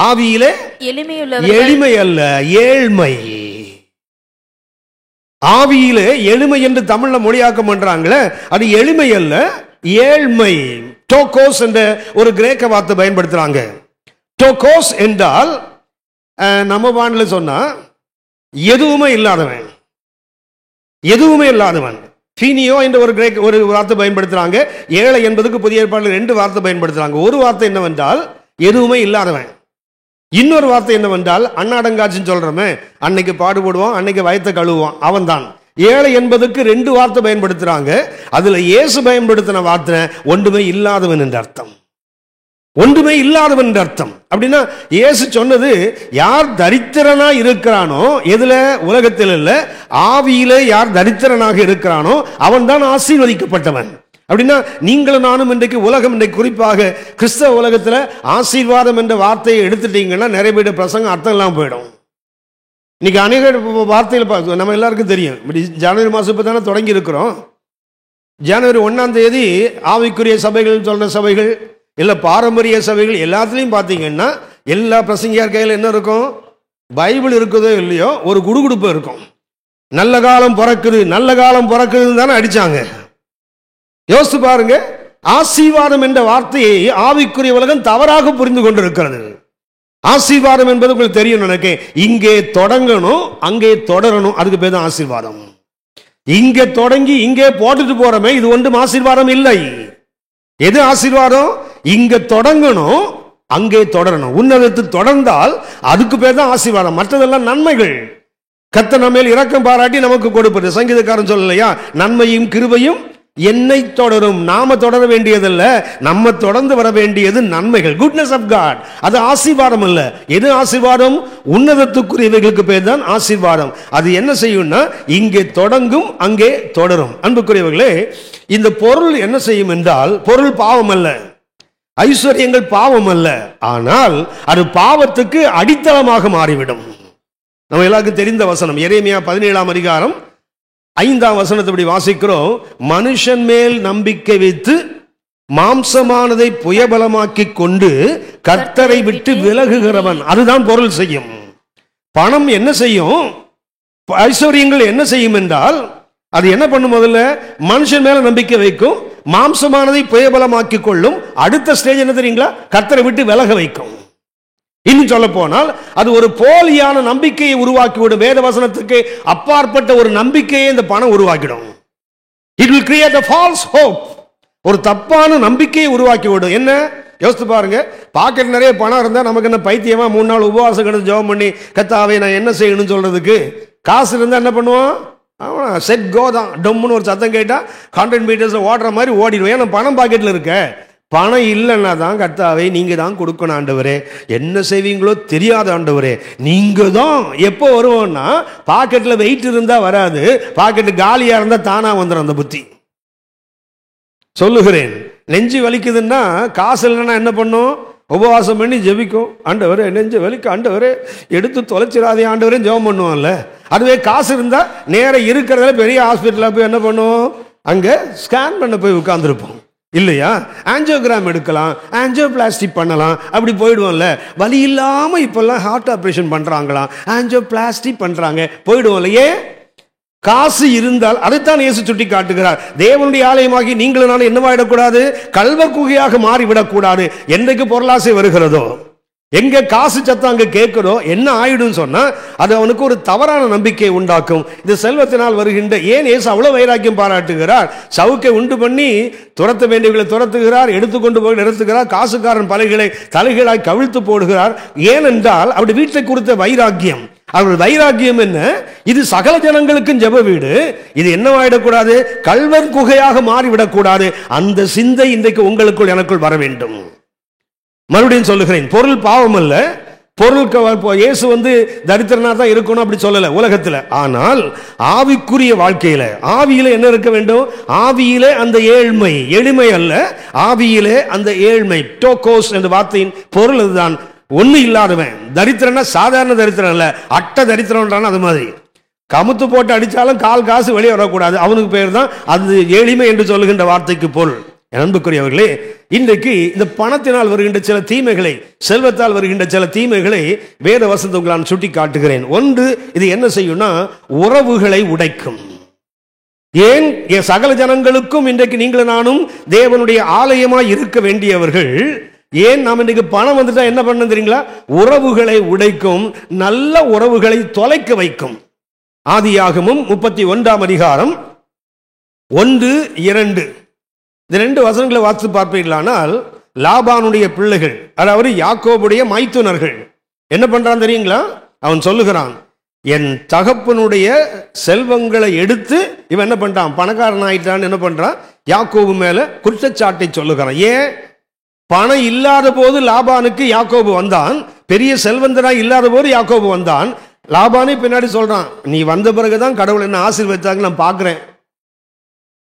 ஆவியிலே எளிமை அல்ல, ஏழ்மை. ஆவியிலே எளிமை என்று தமிழ்ல மொழியாக்கம் பண்றாங்களே, அது எளிமை அல்ல, ஏழ்மை. டோகோஸ் என்ற ஒரு கிரேக்க வார்த்தை பயன்படுத்துறாங்க. டோகோஸ் என்றால் நம்ம வானிலை சொன்னா எதுவுமே இல்லாதவன், எதுவுமே இல்லாதவன். ஃபீனியோ என்ற ஒரு கிரேக்க ஒரு வார்த்தை பயன்படுத்துறாங்க. ஏழை என்பதுக்கு புதிய ஏற்பாட்டில் 2 வார்த்தை பயன்படுத்துறாங்க. ஒரு வார்த்தை என்னவென்றால் எதுவுமே இல்லாதவன், இன்னொரு வார்த்தை என்னவென்றால் அண்ணாடங்காட்சின்னு சொல்றோமே, அன்னைக்கு பாடுபடுவான், அன்னைக்கு வயத்தை கழுவுவான், அவன் தான். ஏழை என்பதுக்கு 2 வார்த்தை பயன்படுத்துறாங்க. அதுல இயேசு பயன்படுத்தின வார்த்தை ஒன்றுமே இல்லாதவன் என்ற அர்த்தம், ஒன்றுமே இல்லாதவன் என்ற அர்த்தம். அப்படின்னா இயேசு சொன்னது, யார் தரித்திரனா இருக்கிறானோ, எதுல? உலகத்தில் இல்ல, ஆவியில யார் தரித்திரனாக இருக்கிறானோ அவன் தான் ஆசீர்வதிக்கப்பட்டவன். அப்படின்னா நீங்களும் நானும் இன்றைக்கு உலகம், இன்றைக்கு குறிப்பாக கிறிஸ்தவ உலகத்துல ஆசீர்வாதம் என்ற வார்த்தையை எடுத்துட்டீங்கன்னா நிறைய பேர் பிரசங்கம் அர்த்தம் இல்லாமல் போயிடும். இன்னைக்கு அநேக வார்த்தைகள் நம்ம எல்லாருக்கும் தெரியும். ஜனவரி மாதம் இப்போ தானே தொடங்கி இருக்கிறோம். ஜனவரி 1ஆம் தேதி ஆவிக்குரிய சபைகள் சொல்ற சபைகள் இல்லை பாரம்பரிய சபைகள் எல்லாத்துலேயும் பார்த்தீங்கன்னா எல்லா பிரசங்கியார் கையில் என்ன இருக்கும்? பைபிள் இருக்குதோ இல்லையோ ஒரு குடுகுடுப்பு இருக்கும். நல்ல காலம் பிறக்குது, நல்ல காலம் பிறக்குதுன்னு தானே அடிச்சாங்க. யோசித்து பாருங்க, ஆசீர்வாதம் என்ற வார்த்தையை ஆவிக்குரிய உலகம் தவறாக புரிந்து கொண்டிருக்கிறது. ஆசீர்வாதம் என்பது உங்களுக்கு தெரியும் எனக்கு, இங்கே தொடங்கணும் அங்கே தொடரணும், அதுக்கு பேர் தான் ஆசீர்வாதம். இங்கே தொடங்கி இங்கே போட்டுட்டு போறமே, இது ஒன்றும் ஆசீர்வாதம் இல்லை. எது ஆசீர்வாதம்? இங்க தொடங்கணும் அங்கே தொடரணும். உன்னதத்தில் தொடர்ந்தால் அதுக்கு பேர் தான் ஆசீர்வாதம். மற்றதெல்லாம் நன்மைகள். கர்த்தர் நம்ம மேல் இரக்கம் பாராட்டி நமக்கு கொடுப்பது. சங்கீதக்காரன் சொல்லலையா, நன்மையும் கிருபையும் என்னை தொடரும். நாம தொடர வேண்டியதல்ல, நம்ம தொடர்ந்து வர வேண்டியது நன்மைகள், குட்னஸ் ஆஃப் காட். அது ஆசீர்வாதம் அல்ல. எது ஆசீர்வாதம்? உன்னதத்துக்குரியவைகளுக்கு பேர் தான் ஆசீர்வாதம். அது என்ன செய்யும்னா இங்கே தொடங்கும் அங்கே தொடரும். அன்புக்குரியவர்களே, இந்த பொருள் என்ன செய்யும் என்றால், பொருள் பாவம் அல்ல, ஐஸ்வர்யங்கள் பாவம் அல்ல, ஆனால் அது பாவத்துக்கு அடித்தளமாக மாறிவிடும். நம்ம எல்லாருக்கும் தெரிந்த வசனம் எரேமியா 17ஆம் அதிகாரம் 5ஆம் வசனத்தை இப்படி வாசிக்கிறோம். மனுஷன் மேல் நம்பிக்கை வைத்து மாம்சமானதை புயபலமாக்கி கொண்டு கர்த்தரை விட்டு விலகுகிறவன், அதுதான் பொருள் செய்யும். பணம் என்ன செய்யும்? ஐஸ்வர்யங்கள் என்ன செய்யும் என்றால், அது என்ன பண்ணும்? முதல்ல மனுஷன் மேல நம்பிக்கை வைக்கும், மாம்சமானதை புயபலமாக்கி கொள்ளும். அடுத்த ஸ்டேஜ் என்ன தெரியுங்களா? கர்த்தரை விட்டு விலக வைக்கும். இன்னும் சொல்ல போனால் அது ஒரு போலியான நம்பிக்கையை உருவாக்கிவிடும். வேத வசனத்துக்கு அப்பாற்பட்ட ஒரு நம்பிக்கையை இந்த பணம் உருவாக்கிடும். It will create a false hope. ஒரு தப்பான நம்பிக்கையை உருவாக்கிவிடும். என்ன யோசித்து பாருங்க, பாக்கெட் நிறைய பணம் இருந்தா நமக்கு என்ன பைத்தியமா 3 நாள் உபவாசம் கிடந்து ஜெபம் பண்ணி கர்த்தாவே நான் என்ன செய்யணும்னு சொல்றதுக்கு? காசு இருந்தா என்ன பண்ணுவோம்? அவன் செட் கோ தான், டொம்முன்னு ஒரு சத்தம் கேட்டா 100 மீட்டர்ஸ் ஓடுற மாதிரி ஓடிடுவோம். ஏன்னா பணம் பாக்கெட்ல இருக்க. பணம் இல்லைன்னா தான் கர்த்தாவே நீங்க தான் கொடுக்கணும் ஆண்டவரே, என்ன செய்வீங்களோ தெரியாத ஆண்டவரே, நீங்க தான். எப்போ வருவோம்னா பாக்கெட்ல வெயிட் இருந்தா வராது, பாக்கெட் காலியா இருந்தா தானா வந்துடும் அந்த புத்தி. சொல்லுகிறேன், நெஞ்சு வலிக்குதுன்னா காசு இல்லைன்னா என்ன பண்ணும்? உபவாசம் பண்ணி ஜெபிக்கும். ஆண்டவரே நெஞ்சு வலிக்கு, ஆண்டவரே எடுத்து தொலைச்சிடாதே ஆண்டவரே ஜெபம் பண்ணுவோம்ல. அதுவே காசு இருந்தா நேர இருக்கிறதுல பெரிய ஹாஸ்பிட்டலில் போய் என்ன பண்ணுவோம்? அங்க ஸ்கேன் பண்ண போய் உட்கார்ந்துருப்போம் இல்லையா? ஆஞ்சியோகிராம் எடுக்கலாம், ஆஞ்சியோபிளாஸ்டிக் பண்ணலாம், அப்படி போயிடுவோம்ல. வலி இல்லாம இப்பெல்லாம் ஹார்ட் ஆப்ரேஷன் பண்றாங்களாம், ஆஞ்சியோபிளாஸ்டிக் பண்றாங்க, போயிடுவோம் இல்லையே. காசு இருந்தால் அதைத்தான் இயேசு சுட்டி காட்டுகிறார். தேவனுடைய ஆலயமாகி நீங்களும் நானும் என்னவாயிடக்கூடாது, கள்வர் குகையாக மாறிவிடக்கூடாது. என்றைக்கு பொருளாசை வருகிறதோ, எங்க காசு சத்தம் அங்க கேட்கிறோ என்ன ஆயிடும் சொன்னா அது அவனுக்கு ஒரு தவறான நம்பிக்கை உண்டாக்கும். இது செல்வத்தினால் வருகின்ற, ஏன் இயேசு அவ்வளவு வைராக்கியம் பாராட்டுகிறார்? சவுக்கை உண்டு பண்ணி துரத்த வேண்டியவர்களை துரத்துகிறார், எடுத்துக்கொண்டு போய் நிறுத்துகிறார், காசுக்காரன் பலைகளை தலைகளாய் கவிழ்த்து போடுகிறார். ஏனென்றால் அவருடைய வீட்டை குறித்த வைராக்கியம். அவருடைய வைராக்கியம் என்ன? இது சகல ஜனங்களுக்கும் ஜெப வீடு, இது என்னவாயிடக்கூடாது, கள்வர் குகையாக மாறிவிடக்கூடாது. அந்த சிந்தை இன்றைக்கு உங்களுக்குள் எனக்குள் வர வேண்டும். மறுபடியும் சொல்லுகிறேன், பொருள் பாவம் அல்ல. பொருளுக்கு இயேசு தரித்திரனா தான் இருக்கணும் அப்படி சொல்லல உலகத்துல. ஆனால் ஆவிக்குரிய வாழ்க்கையில, ஆவியில என்ன இருக்க வேண்டும்? ஆவியிலே அந்த ஏழ்மை, எளிமை அல்ல, ஆவியிலே அந்த ஏழ்மை. டோகோஸ் என்ற வார்த்தையின் பொருள் அதுதான். ஒண்ணு இல்லாதவன் தரித்திரனா சாதாரண தரித்திரம் அல்ல, அட்ட தரித்திரம். அது மாதிரி கமுத்து போட்டு அடிச்சாலும் கால் காசு வெளியே வரக்கூடாது, அவனுக்கு பேர் தான் அது எளிமை என்று சொல்லுகின்ற வார்த்தைக்கு பொருள். அன்புக்குரியவர்களே, இன்றைக்கு இந்த பணத்தினால் வருகின்ற சில தீமைகளை, செல்வத்தால் வருகின்ற சில தீமைகளை வேத வசனத்தை நான் சுட்டி காட்டுகிறேன். ஒன்று, இது என்ன செய்யும்னா உறவுகளை உடைக்கும். ஏன் சகல ஜனங்களுக்கும் இன்றைக்கு நீங்களும் நானும் தேவனுடைய ஆலயமாய் இருக்க வேண்டியவர்கள். ஏன் நாம் இன்றைக்கு பணம் வந்துட்டா என்ன பண்ண தெரியுங்களா? உறவுகளை உடைக்கும், நல்ல உறவுகளை தொலைக்க வைக்கும். ஆதியாகமம் 31ஆம் அதிகாரம் 1-2 இந்த 2 வசனங்களை வாசித்து பார்ப்பீர்களானால், லாபானுடைய பிள்ளைகள், அதாவது யாக்கோபுடைய மைத்துனர்கள் என்ன பண்றான் தெரியுங்களா? அவன் சொல்லுகிறான், என் தகப்பனுடைய செல்வங்களை எடுத்து இவன் என்ன பண்றான், பணக்காரன் ஆயிட்டான். என்ன பண்றான்? யாக்கோபு மேல குற்றச்சாட்டை சொல்லுகிறான். ஏன்? பணம் இல்லாத போது லாபானுக்கு யாக்கோபு வந்தான், பெரிய செல்வந்தனா இல்லாத போது யாக்கோபு வந்தான். லாபானே பின்னாடி சொல்றான், நீ வந்த பிறகுதான் கடவுள் என்ன ஆசீர்வதித்தாங்க நான் பார்க்கிறேன்.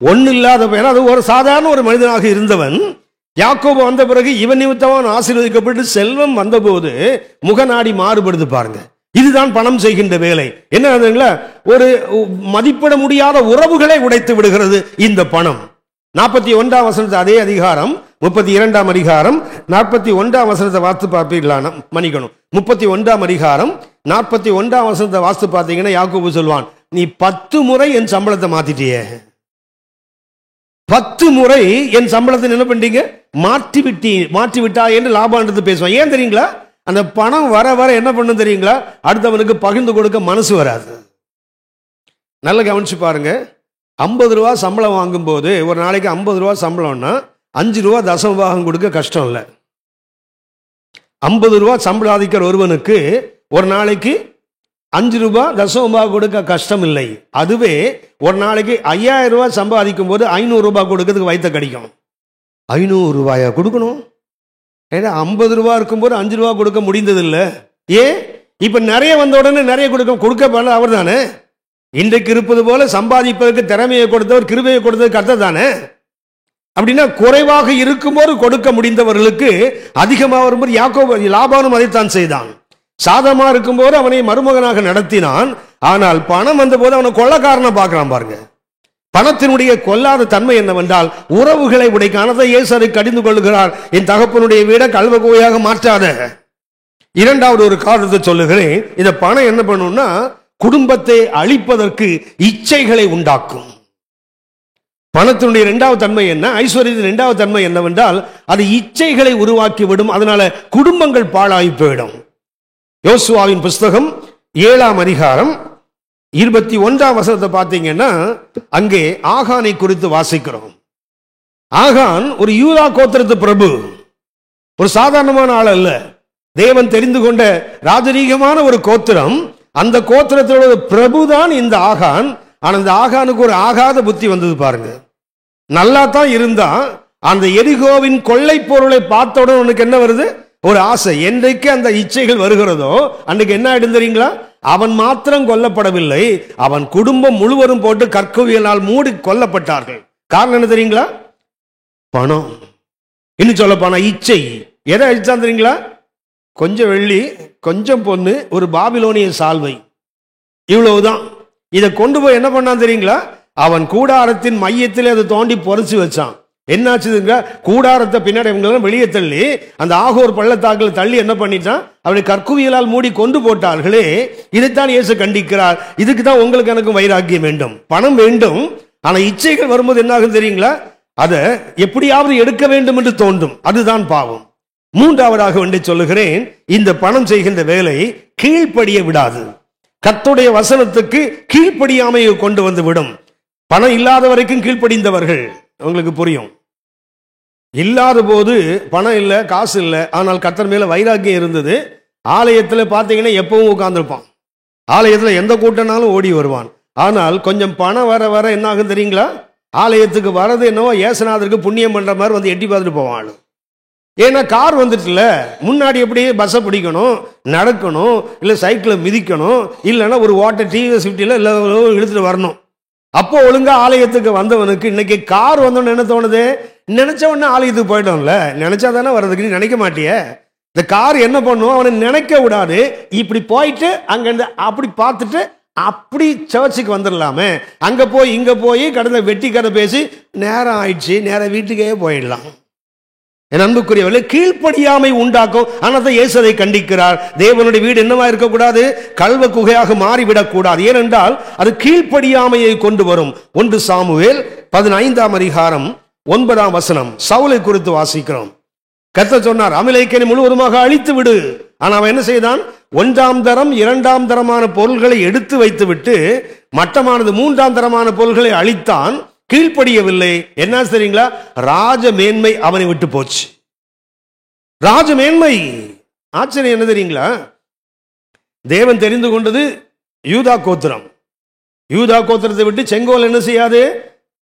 ஒன்னு இல்லாத பையன், அது ஒரு சாதாரண ஒரு மனிதனாக இருந்தவன். யாக்கோபு வந்த பிறகு இவன் நிமித்தமாக ஆசீர்வதிக்கப்பட்டு செல்வம் வந்தபோது முகநாடி மாறுபடுது பாருங்க. இதுதான் பணம் செய்கின்ற வேலை. என்ன? ஒரு மதிப்பிட முடியாத உறவுகளை உடைத்து விடுகிறது இந்த பணம். 41ஆம் வசனத்தை, அதே அதிகாரம் 32ஆம் அதிகாரம் 41ஆம் வசனத்தை வாசித்து பார்ப்பீர்களா? மன்னிக்கணும், 31ஆம் அதிகாரம் 41ஆம் வசனத்தை வாசித்து பார்த்தீங்கன்னா யாக்கோபு சொல்வான், நீ 10 முறை என் சம்பளத்தை மாத்திட்டியே, 10 முறை என் சம்பளத்தை என்ன பண்ணீங்க, மாற்றி விட்டா என்று லாபான்றது பேசுவான். ஏன் தெரியுங்களா? அந்த பணம் வர வர என்ன பண்ணும் தெரியுங்களா? அடுத்தவனுக்கு பகிர்ந்து கொடுக்க மனசு வராது. நல்ல கவனிச்சு பாருங்க. 50 ரூபா சம்பளம் வாங்கும் போது, ஒரு நாளைக்கு 50 ரூபா சம்பளம்னா 5 ரூபா தசமபாகம் கொடுக்க கஷ்டம் இல்லை. 50 ரூபா சம்பளாதிக்கிற ஒருவனுக்கு ஒரு நாளைக்கு 5 ரூபாய் தசமபாகம் கொடுக்க கஷ்டம் இல்லை. அதுவே ஒரு நாளைக்கு 5000 ரூபாய் சம்பாதிக்கும் போது 500 ரூபாய் கொடுக்கிறதுக்கு வைத்த கிடைக்கும். 500 ரூபாயா கொடுக்கணும்? ஏன்னா 50 ரூபாய் இருக்கும்போது 5 ரூபாய் கொடுக்க முடிந்தது இல்லை. ஏன்? இப்ப நிறைய வந்த உடனே நிறைய கொடுக்க பண்ண அவர் தானே. இன்றைக்கு இருப்பது போல சம்பாதிப்பதற்கு திறமையை கொடுத்தவர், கிருபையை கொடுத்தது கர்த்தர் தானே. அப்படின்னா குறைவாக இருக்கும்போது கொடுக்க முடிந்தவர்களுக்கு அதிகமாக வரும்போது யாக்கோபு லாபானும் அதைத்தான் செய்தான். சாதமா இருக்கும்போது அவனை மருமகனாக நடத்தினான். ஆனால் பணம் வந்த போது அவனை கொள்ளக்காரனை பார்க்கிறான் பாருங்க. பணத்தினுடைய கொல்லாத தன்மை என்னவென்றால் உறவுகளை உடைக்கானதை இயேசு கடிந்து கொள்ளுகிறார். என் தகப்பனுடைய வீட கல்வ கோயாக மாற்றாத. இரண்டாவது ஒரு காரணத்தை சொல்லுகிறேன். இந்த பணம் என்ன பண்ணும்னா குடும்பத்தை அழிப்பதற்கு இச்சைகளை உண்டாக்கும். பணத்தினுடைய இரண்டாவது தன்மை என்ன? ஐஸ்வர்யத்தின் இரண்டாவது தன்மை என்னவென்றால் அது இச்சைகளை உருவாக்கி விடும். அதனால குடும்பங்கள் பாழாகி போயிடும். யோசுவாவின் புஸ்தகம் 7ஆம் அதிகாரம் 21ஆம் வசனத்தை பார்த்தீங்கன்னா அங்கே ஆகானை குறித்து வாசிக்கிறோம். ஆகான் ஒரு யூதா கோத்திரத்து பிரபு, ஒரு சாதாரணமான ஆள் அல்ல. தேவன் தெரிந்து கொண்ட ராஜரீகமான ஒரு கோத்திரம். அந்த கோத்திரத்தோட பிரபுதான் இந்த ஆகான். ஆனால் இந்த ஆகானுக்கு ஒரு ஆகாத புத்தி வந்தது பாருங்க. நல்லா தான் இருந்தா அந்த எரிகோவின் கொள்ளை பொருளை பார்த்தவுடன் உனக்கு என்ன வருது? ஒரு ஆசை. என்றைக்கு அந்த இச்சைகள் வருகிறதோ அன்னைக்கு என்ன ஆயிடும் தெரியுங்களா? அவன் மாத்திரம் கொல்லப்படவில்லை, அவன் குடும்பம் முழுவதும் போட்டு கற்குவியலால் மூடி கொல்லப்பட்டார்கள். காரணம் என்ன தெரியுங்களா? பணம். இன்னும் சொல்ல போனா இச்சை. எதை அழிச்சான் தெரியுங்களா? கொஞ்சம் வெள்ளி, கொஞ்சம் பொண்ணு, ஒரு பாபிலோனிய சால்வை, இவ்வளவுதான். இதை கொண்டு போய் என்ன பண்ணான் தெரியுங்களா? அவன் கூடாரத்தின் மையத்திலே அதை தோண்டி பொறிச்சு வச்சான். என்னாச்சுதுங்க, கூடாரத்தை பின்னாடி இவங்க வெளியே தள்ளி அந்த ஆகோர் பள்ளத்தாக்கில் தள்ளி என்ன பண்ணிட்டான், அவனை கற்குவியலால் மூடி கொண்டு போட்டார்களே. இதைத்தான் இயேசு கண்டிக்கிறார். இதுக்கு தான் உங்களுக்கு எனக்கும் வைராக்கியம் வேண்டும், பணம் வேண்டும். ஆனா இச்சைகள் வரும்போது என்ன ஆகும் தெரியுங்களா, அதை எப்படியாவது எடுக்க வேண்டும் என்று தோன்றும், அதுதான் பாவம். மூன்றாவதாக ஒன்றை சொல்லுகிறேன், இந்த பணம் செய்கின்ற வேலை கீழ்ப்படிய விடாது. கர்த்தருடைய வசனத்துக்கு கீழ்ப்படியாமையை கொண்டு வந்து விடும். பணம் இல்லாத வரைக்கும் கீழ்ப்படிந்தவர்கள், உங்களுக்கு புரியும். இல்லாத போது பணம் இல்லை, காசு இல்லை, ஆனால் கர்த்தர் மேல வைராக்கியம் இருந்தது. ஆலயத்தில் பார்த்தீங்கன்னா எப்பவும் உட்கார்ந்துருப்பான், ஆலயத்தில் எந்த கூட்டம்னாலும் ஓடி வருவான். ஆனால் கொஞ்சம் பணம் வர வர என்ன ஆகும் தெரியுங்களா, ஆலயத்துக்கு வர்றது என்னவோ ஏசுநாதருக்கு புண்ணியம் பண்ற மாதிரி வந்து எட்டி பார்த்துட்டு போவான். ஏன்னா கார் வந்துட்டுல, முன்னாடி எப்படி பஸ்ஸை பிடிக்கணும், நடக்கணும், இல்லை சைக்கிளை மிதிக்கணும், இல்லைன்னா ஒரு வாட்டர் டிவிஎஸ் 50 இல்லை இழுத்துட்டு வரணும். அப்போ ஒழுங்கா ஆலயத்துக்கு வந்தவனுக்கு இன்னைக்கு கார் வந்தோன்னு என்ன தோணுது, நினைச்ச உடனே ஆலயத்துக்கு போயிட்டோம்ல, நினைச்சா தானே வர்றதுக்கு, நீ நினைக்க மாட்டிய. இந்த கார் என்ன பண்ணும், அவனை நினைக்க விடாது. இப்படி போயிட்டு அங்கிருந்து அப்படி பார்த்துட்டு அப்படி சர்ச்சுக்கு வந்துடலாமே, அங்க போய் இங்க போய் கடந்த வெட்டி கதை பேசி நேரம் ஆயிடுச்சு, நேரம் வீட்டுக்கே போயிடலாம். என் அன்புக்குரியவர்களே, கீழ்ப்படியாமை உண்டாக்கும். ஆனால் இயேசு அதை கண்டிக்கிறார். தேவனுடைய வீடு என்னவா இருக்கக்கூடாது, கல்வ குகையாக மாறிவிடக் கூடாது. ஏனென்றால் அது கீழ்ப்படியாமையை கொண்டு வரும். 1 சாமுவேல் 15ஆம் அதிகாரம் 9ஆம் வசனம், சவுலை குறித்து வாசிக்கிறோம். கர்த்தர் சொன்னார், அமலேக்கியனை முழுவதுமாக அழித்து விடு. ஆனா அவன் என்ன செய்தான், 1ஆம் தரம் 2ஆம் தரமான பொருள்களை எடுத்து வைத்து விட்டு மட்டமானது 3ஆம் தரமான பொருள்களை அழித்தான். கீழ்ப்படியவில்லை. என்ன தெரியுங்களா, ராஜ மேன்மை அவனை விட்டு போச்சு. ராஜ மேன்மை. ஆச்சரியம் என்ன தெரியுங்களா, தேவன் தெரிந்து கொண்டது யூதா கோத்திரம். யூதா கோத்திரத்தை விட்டு செங்கோல் என்ன செய்யாது,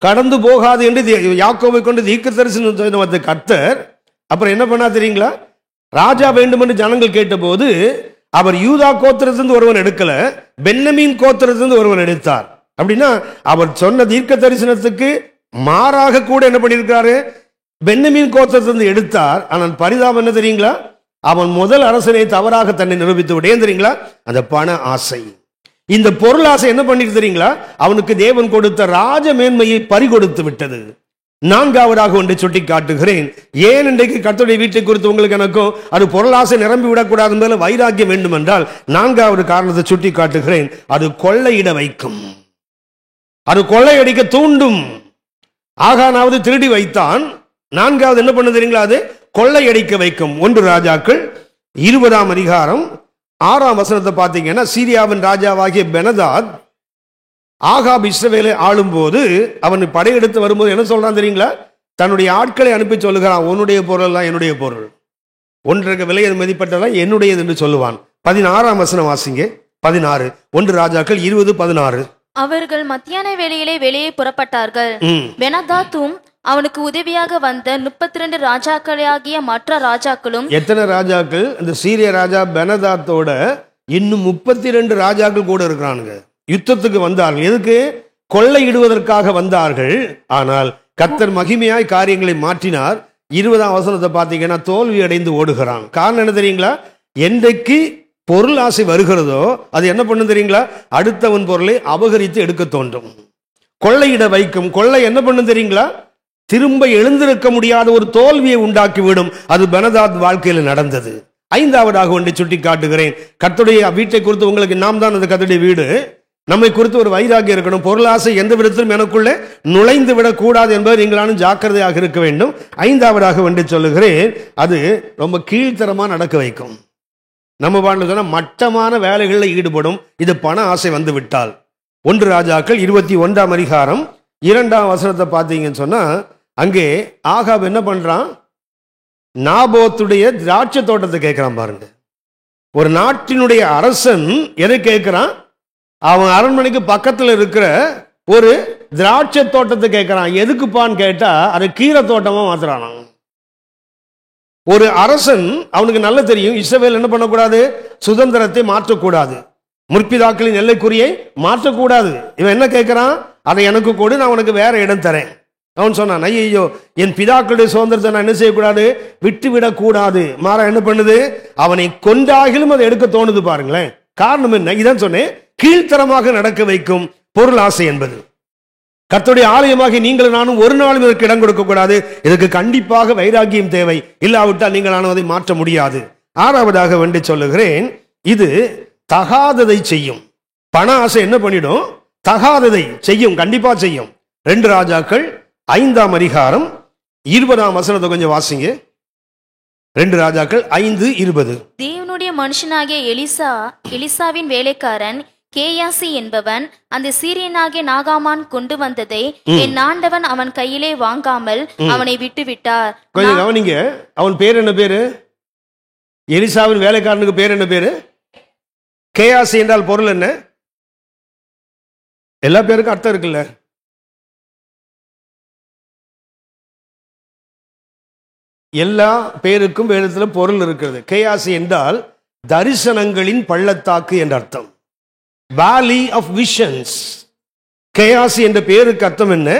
கடந்து போகாது என்று யாக்கோபை கொண்டு தீர்க்கதரிசனம் கர்த்தர் அப்புறம் என்ன பண்ணா தெரியுங்களா, ராஜா வேண்டும் என்று ஜனங்கள் கேட்ட போது அவர் யூதா கோத்திரத்திலிருந்து ஒருவன் எடுக்கல, பென்னமீன் கோத்திரத்திலிருந்து ஒருவன் எடுத்தார். அப்படின்னா அவர் சொன்ன தீர்க்க தரிசனத்துக்கு மாறாக கூட என்ன பண்ணியிருக்காரு, பென்னமீன் கோத்திரத்திலிருந்து எடுத்தார். ஆனால் பரிதாபம் என்ன தெரியுங்களா, அவன் முதல் அரசனை தவறாக தன்னை நிரூபித்து விட்டேன் தெரியுங்களா, அந்த பண ஆசை. இந்த பொருள் ஆசை என்ன பண்ணிட்டு தெரியுங்களா, அவனுக்கு தேவன் கொடுத்த ராஜ மேன்மையை பறிகொடுத்து விட்டது. 4ஆவதாக ஒன்றை சுட்டி காட்டுகிறேன். ஏன் இன்றைக்கு கர்த்தருடைய வீட்டை குறித்து உங்களுக்கு எனக்கும் அது பொருளாசை நிரம்பி விடக்கூடாது என்பதில் வைராக்கியம் வேண்டும் என்றால் 4ஆவது காரணத்தை சுட்டி காட்டுகிறேன். அது கொள்ளையிட வைக்கும், அது கொள்ளையடிக்க தூண்டும். ஆகானாவது திருடி வைத்தான், 4ஆவது என்ன பண்ண தெரியுங்களா, அது கொள்ளையடிக்க வைக்கும். 1 ராஜாக்கள் 20ஆம் அதிகாரம் 6ஆம் வசனத்தை பார்த்தீங்கன்னா, சீரியாவின் ராஜாவாகிய பெனதாத் ஆகாப் இஸ்ரவேலை ஆளும் போது அவன் படையெடுத்து வரும்போது என்ன சொல்றான் தெரியுங்களா, தன்னுடைய ஆட்களை அனுப்பி சொல்லுகிறான், உன்னுடைய பொருள் எல்லாம் என்னுடைய பொருள், ஒன்றரை விலை மதிப்பட்டதான் என்னுடையது என்று சொல்லுவான். 16ஆம் வசனம் வாசிங்க. 16 1 ராஜாக்கள் 20:16. அவர்கள் மத்தியான வேளையிலே வெளியே புறப்பட்டார்கள். பெனதாத்தும் அவனுக்கு உதவியாக வந்த 32 ராஜாக்களாகிய மற்ற ராஜாக்களும். எத்தனை ராஜாக்கள், இந்த சீரிய ராஜா பெனதாத்தோட இன்னும் 32 ராஜாக்கள் கூட இருக்கிறானுங்க. யுத்தத்துக்கு வந்தார்கள். எதுக்கு, கொள்ளையிடுவதற்காக வந்தார்கள். ஆனால் கர்த்தர் மகிமையாய் காரியங்களை மாற்றினார். 20ஆம் வசனத்தை பார்த்தீங்கன்னா, தோல்வி அடைந்து ஓடுகிறான். காரணம் என்ன தெரியுங்களா, என்றைக்கு பொருள் ஆசை வருகிறதோ அது என்ன பண்ணு தெரியுங்களா, அடுத்தவன் பொருளை அபகரித்து எடுக்க தோன்றும், கொள்ளையிட வைக்கும். கொள்ளை என்ன பண்ணு தெரியுங்களா, திரும்ப எழுந்திருக்க முடியாத ஒரு தோல்வியை உண்டாக்கிவிடும். அது பெனதாத் வாழ்க்கையில் நடந்தது. 5ஆவதாக ஒன்றை சுட்டி காட்டுகிறேன். கர்த்தருடைய வீட்டை குறித்து உங்களுக்கு, நாம் தான் அந்த கர்த்தருடைய வீடு, நம்மை குறித்து ஒரு வைராகியம் இருக்கணும். பொருளாசை எந்த விதத்திலும் எனக்குள்ளே நுழைந்து விடக்கூடாது என்பதை நீங்களானும் ஜாக்கிரதையாக இருக்க வேண்டும். 5ஆவதாக ஒன்றை சொல்லுகிறேன், அது ரொம்ப கீழ்த்தரமா நடக்க வைக்கும். நம்ம பாடல சொன்னா மட்டமான வேலைகளில் ஈடுபடும். இது பண ஆசை வந்து விட்டால். 1 ராஜாக்கள் 21ஆம் அதிகாரம் 2ஆம் வசனத்தை பார்த்தீங்கன்னு சொன்னா, அங்கே ஆகாப் என்ன பண்றான், நாபோத்துடைய திராட்சை தோட்டத்தை கேட்கிறான். பாருங்க, ஒரு நாட்டினுடைய அரசன் எதை கேட்கிறான், அவன் அரண்மனைக்கு பக்கத்தில் இருக்கிற ஒரு திராட்சை தோட்டத்தை கேட்கிறான். எதுக்குப்பான்னு கேட்டா அது கீரை தோட்டமா மாத்துறான். ஒரு அரசன், அவனுக்கு நல்ல தெரியும் இஸ்ரவேல் என்ன பண்ணக்கூடாது, சுதந்திரத்தை மாற்றக்கூடாது, முற்பிதாக்களின் எல்லைக்குறியை மாற்றக்கூடாது. இவன் என்ன கேட்கிறான், அதை எனக்கு கொடு, நான் உனக்கு வேற இடம் தரேன். அவன் சொன்னான், ஐயோ என் பிதாக்களுடைய சுதந்திரத்தை நான் என்ன செய்யக்கூடாது, விட்டு விடக்கூடாது. மாறா என்ன பண்ணுது, அவனை கொண்டாகிலும் அதை எடுக்க தோணுது. பாருங்களேன், காரணம் என்ன, இதான் சொன்னேன், கீழ்த்தரமாக நடக்க வைக்கும் பொருள் ஆசை என்பது. கர்த்தருடைய ஆலயமாகி நீங்கள் நானும் ஒரு நாளும் இதற்கு இடம் கொடுக்க கூடாது. இதற்கு கண்டிப்பாக வைராக்கியம் தேவை. இல்லாவிட்டால் நீங்கள் நானும் அதை மாற்ற முடியாது. ஆறாவதாக வேண்டி சொல்லுகிறேன், இது தகாததை செய்யும். பண ஆசை என்ன பண்ணிடும்? தகாததை செய்யும், கண்டிப்பா செய்யும். 2 ராஜாக்கள் 5ஆம் அதிகாரம் 20ஆம் வசனத்தை கொஞ்சம் வாசிங்க. 2 ராஜாக்கள் 5:20. தேவனுடைய மனுஷனாகிய எலிசாவின் வேலைக்காரன் கேயாசி என்பவன் அந்த சீரியனாகிய நாகாமான் கொண்டு வந்ததை என் ஆண்டவன் அவன் கையிலே வாங்காமல் அவனை விட்டு விட்டார். கொஞ்சம் கவனிங்க. அவன் பேர் என்ன பேரு? எலிசாவின் வேலைக்காரனுக்கு பேர் என்ன பேரு? கேயாசி என்றால் பொருள் என்ன? எல்லா பேருக்கும் அர்த்தம் இருக்குல்ல. எல்லா பேருக்கும் வேதத்துல பொருள் இருக்கிறது. கேயாசி என்றால் தரிசனங்களின் பள்ளத்தாக்கு என்ற அர்த்தம். வேலி ஆஃப் விஷன்ஸ். கேயாசி என்ற பேருக்கு அர்த்தம் என்ன?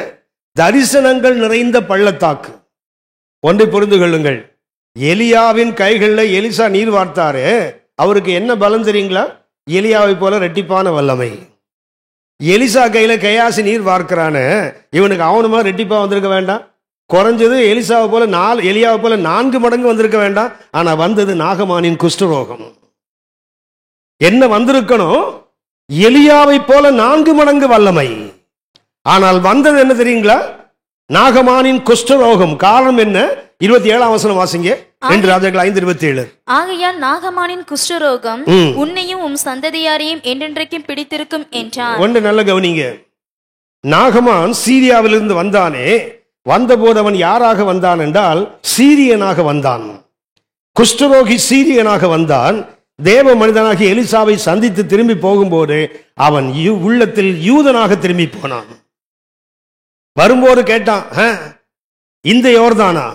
தரிசனங்கள் நிறைந்த பள்ளத்தாக்கு. ஒன்றை புரிந்து கொள்ளுங்கள். எலியாவின் கைகளில் எலிசா நீர் வார்த்தாரு. அவருக்கு என்ன பலம் தெரியுங்களா? எலியாவை போல ரெட்டிப்பான வல்லமை. எலிசா கையில கேயாசி நீர் வார்க்கிறான, இவனுக்கு அவனுமா ரெட்டிப்பா வந்திருக்க வேண்டாம்? குறைஞ்சது எலியாவை போல 4 மடங்கு வந்திருக்க வேண்டாம். ஆனா வந்தது நாகமானின் குஷ்டரோகம். என்ன வந்திருக்கணும்? எலியாவை போல 4 மடங்கு வல்லமை. ஆனால் வந்தது என்ன தெரியுங்களா? நாகமானின் குஷ்டரோகம். காரணம் என்ன? 27ஆம் வசனம் வாசிங்க. 2 ராஜாக்கள் 5:27. ஆகையால் நாகமானின் குஷ்டரோகம் உன்னையும் உன் சந்ததியாரையும் என்றென்றைக்கும் பிடித்திருக்கும் என்றான். ஒன்று நல்ல கவனிங்க. நாகமான் சீரியாவிலிருந்து வந்தானே, வந்தபோது அவன் யாராக வந்தான் என்றால் சீரியனாக வந்தான். குஷ்டரோகி சீரியனாக வந்தான். தேவ மனிதனாகி எலிசாவை சந்தித்து திரும்பி போகும்போது அவன் உள்ளத்தில் யூதனாக திரும்பி போனான். வரும்போது கேட்டான், இந்த யோர்தானா?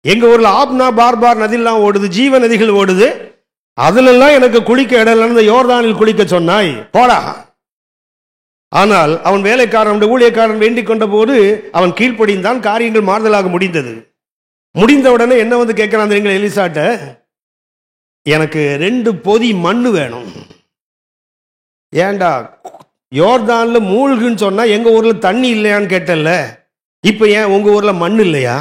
எங்க ஊர்ல ஆப்னா பார்பார் நதியெல்லாம் ஓடுது, ஜீவ நதிகள் ஓடுது, அதுலெல்லாம் எனக்கு குளிக்க இடம் இல்லைன்னு யோர்தானில் குளிக்க சொன்னாய், போடா. ஆனால் அவன் வேலைக்காரன் ஊழியக்காரன் வேண்டிக் கொண்ட போது அவன் கீழ்ப்படிந்தான். காரியங்கள் மாறுதலாக முடிந்தது. முடிந்த உடனே என்ன வந்து கேட்கிறான் தெரியுங்களா எலிசாட்ட? எனக்கு 2 பொதி மண்ணு வேணும். ஏண்டா யோர்தான்ல மூழ்குன்னு சொன்னா எங்க ஊர்ல தண்ணி இல்லையான்னு கேட்டல, இப்ப ஏன் உங்க ஊர்ல மண் இல்லையா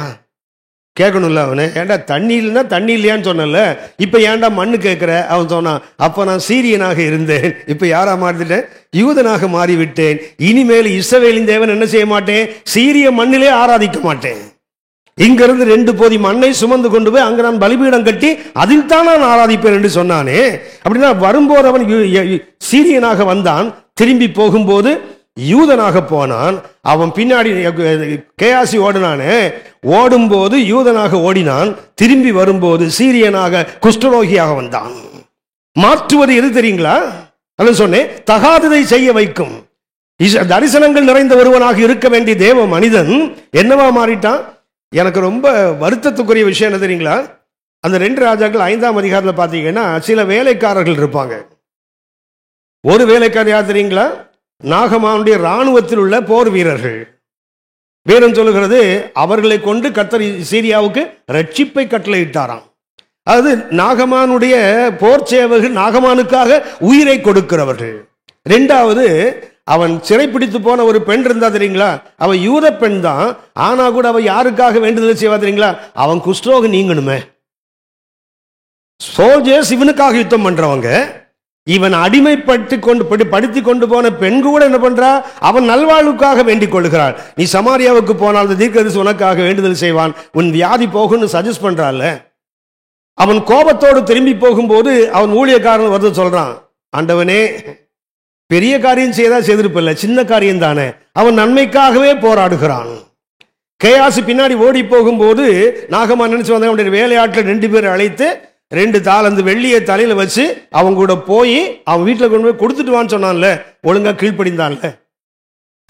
கேட்கணும்ல அவனு. ஏண்டா தண்ணி இல்லைன்னா தண்ணி இல்லையான்னு சொன்னல, இப்ப ஏன்டா மண்ணு கேட்கிற? அவன் சொன்னான், அப்ப நான் சீரியனாக இருந்தேன், இப்ப யாரா மாறிட்டேன்? யூதனாக மாறிவிட்டேன். இனிமேல் இஸ்ரவேலின் தேவன் என்ன செய்ய மாட்டேன்? சீரிய மண்ணிலே ஆராதிக்க மாட்டேன். இங்கிருந்து 2 பொதி மண்ணை சுமந்து கொண்டு போய் அங்க நான் பலிபீடம் கட்டி அதில் தான் நான் ஆராதிப்பேன் என்று சொன்னானே. அப்படின்னா வரும்போது அவன் சீரியனாக வந்தான், திரும்பி போகும்போது யூதனாக போனான். அவன் பின்னாடி கேயாசி ஓடினானே, ஓடும்போது யூதனாக ஓடினான், திரும்பி வரும்போது சீரியனாக குஷ்டரோகியாக வந்தான். மாற்றுவது எது தெரியுங்களா? அது சொன்னேன், தகாததை செய்ய வைக்கும். தரிசனங்கள் நிறைந்த ஒருவனாக இருக்க வேண்டிய தேவ மனிதன் என்னவா மாறிட்டான்? எனக்கு ரொம்ப வருத்தத்துக்குரிய விஷயம் என்ன தெரியுங்களா? அந்த 2 ராஜாக்கள் 5ஆம் அதிகாரத்தில் பார்த்தீங்கன்னா சில வேலைக்காரர்கள் இருப்பாங்க. ஒரு வேலைக்காரர் யார் தெரியுங்களா? நாகமானுடைய இராணுவத்தில் உள்ள போர் வீரர்கள். வேதம் சொல்லுகிறது, அவர்களை கொண்டு கர்த்தர் சீரியாவுக்கு ரட்சிப்பை கட்டளையிட்டாராம். அது நாகமானுடைய போர் சேவகர்கள், நாகமானுக்காக உயிரை கொடுக்கிறவர்கள். 2வது, அவன் சிறைப்பிடித்து போன ஒரு பெண் இருந்தா தெரியுங்களா? அவன் யூத பெண் தான், ஆனா கூட அவன் யாருக்காக வேண்டுதல் செய்வா தெரியுங்களா? அவன் குஷ்டரோகம் நீங்கணுமே. சோல்ஜர்ஸ் இவனுக்காக யுத்தம் பண்றவங்க. இவன் அடிமைப்பட்டு படுத்தி கொண்டு போன பெண் கூட என்ன பண்றா? அவன் நல்வாழ்வுக்காக வேண்டிக் கொள்கிறாள். நீ சமாரியாவுக்கு போனால் அந்த தீர்க்கதரிசி உனக்காக வேண்டுதல் செய்வான், உன் வியாதி போகும்னு சஜஸ்ட் பண்றாள். அவன் கோபத்தோடு திரும்பி போகும்போது அவன் ஊழியக்காரன் வந்து சொல்றான், ஆண்டவனே, பெரிய காரியம் செய்தா செய்திருப்பில்ல, சின்ன காரியம் தானே. அவன் நன்மைக்காகவே போராடுகிறான். கேயாசி பின்னாடி ஓடி போகும்போது நாகமான் நினைச்சு வந்த அவனுடைய வேலையாட்கள் 2 பேர் அழைத்து 2 தாலந்து வெள்ளியை தலையில வச்சு அவங்க கூட போய் அவன் வீட்டில் கொண்டு போய் கொடுத்துட்டு வான்னு சொன்னான்ல, ஒழுங்கா கீழ்ப்படிந்தான்ல.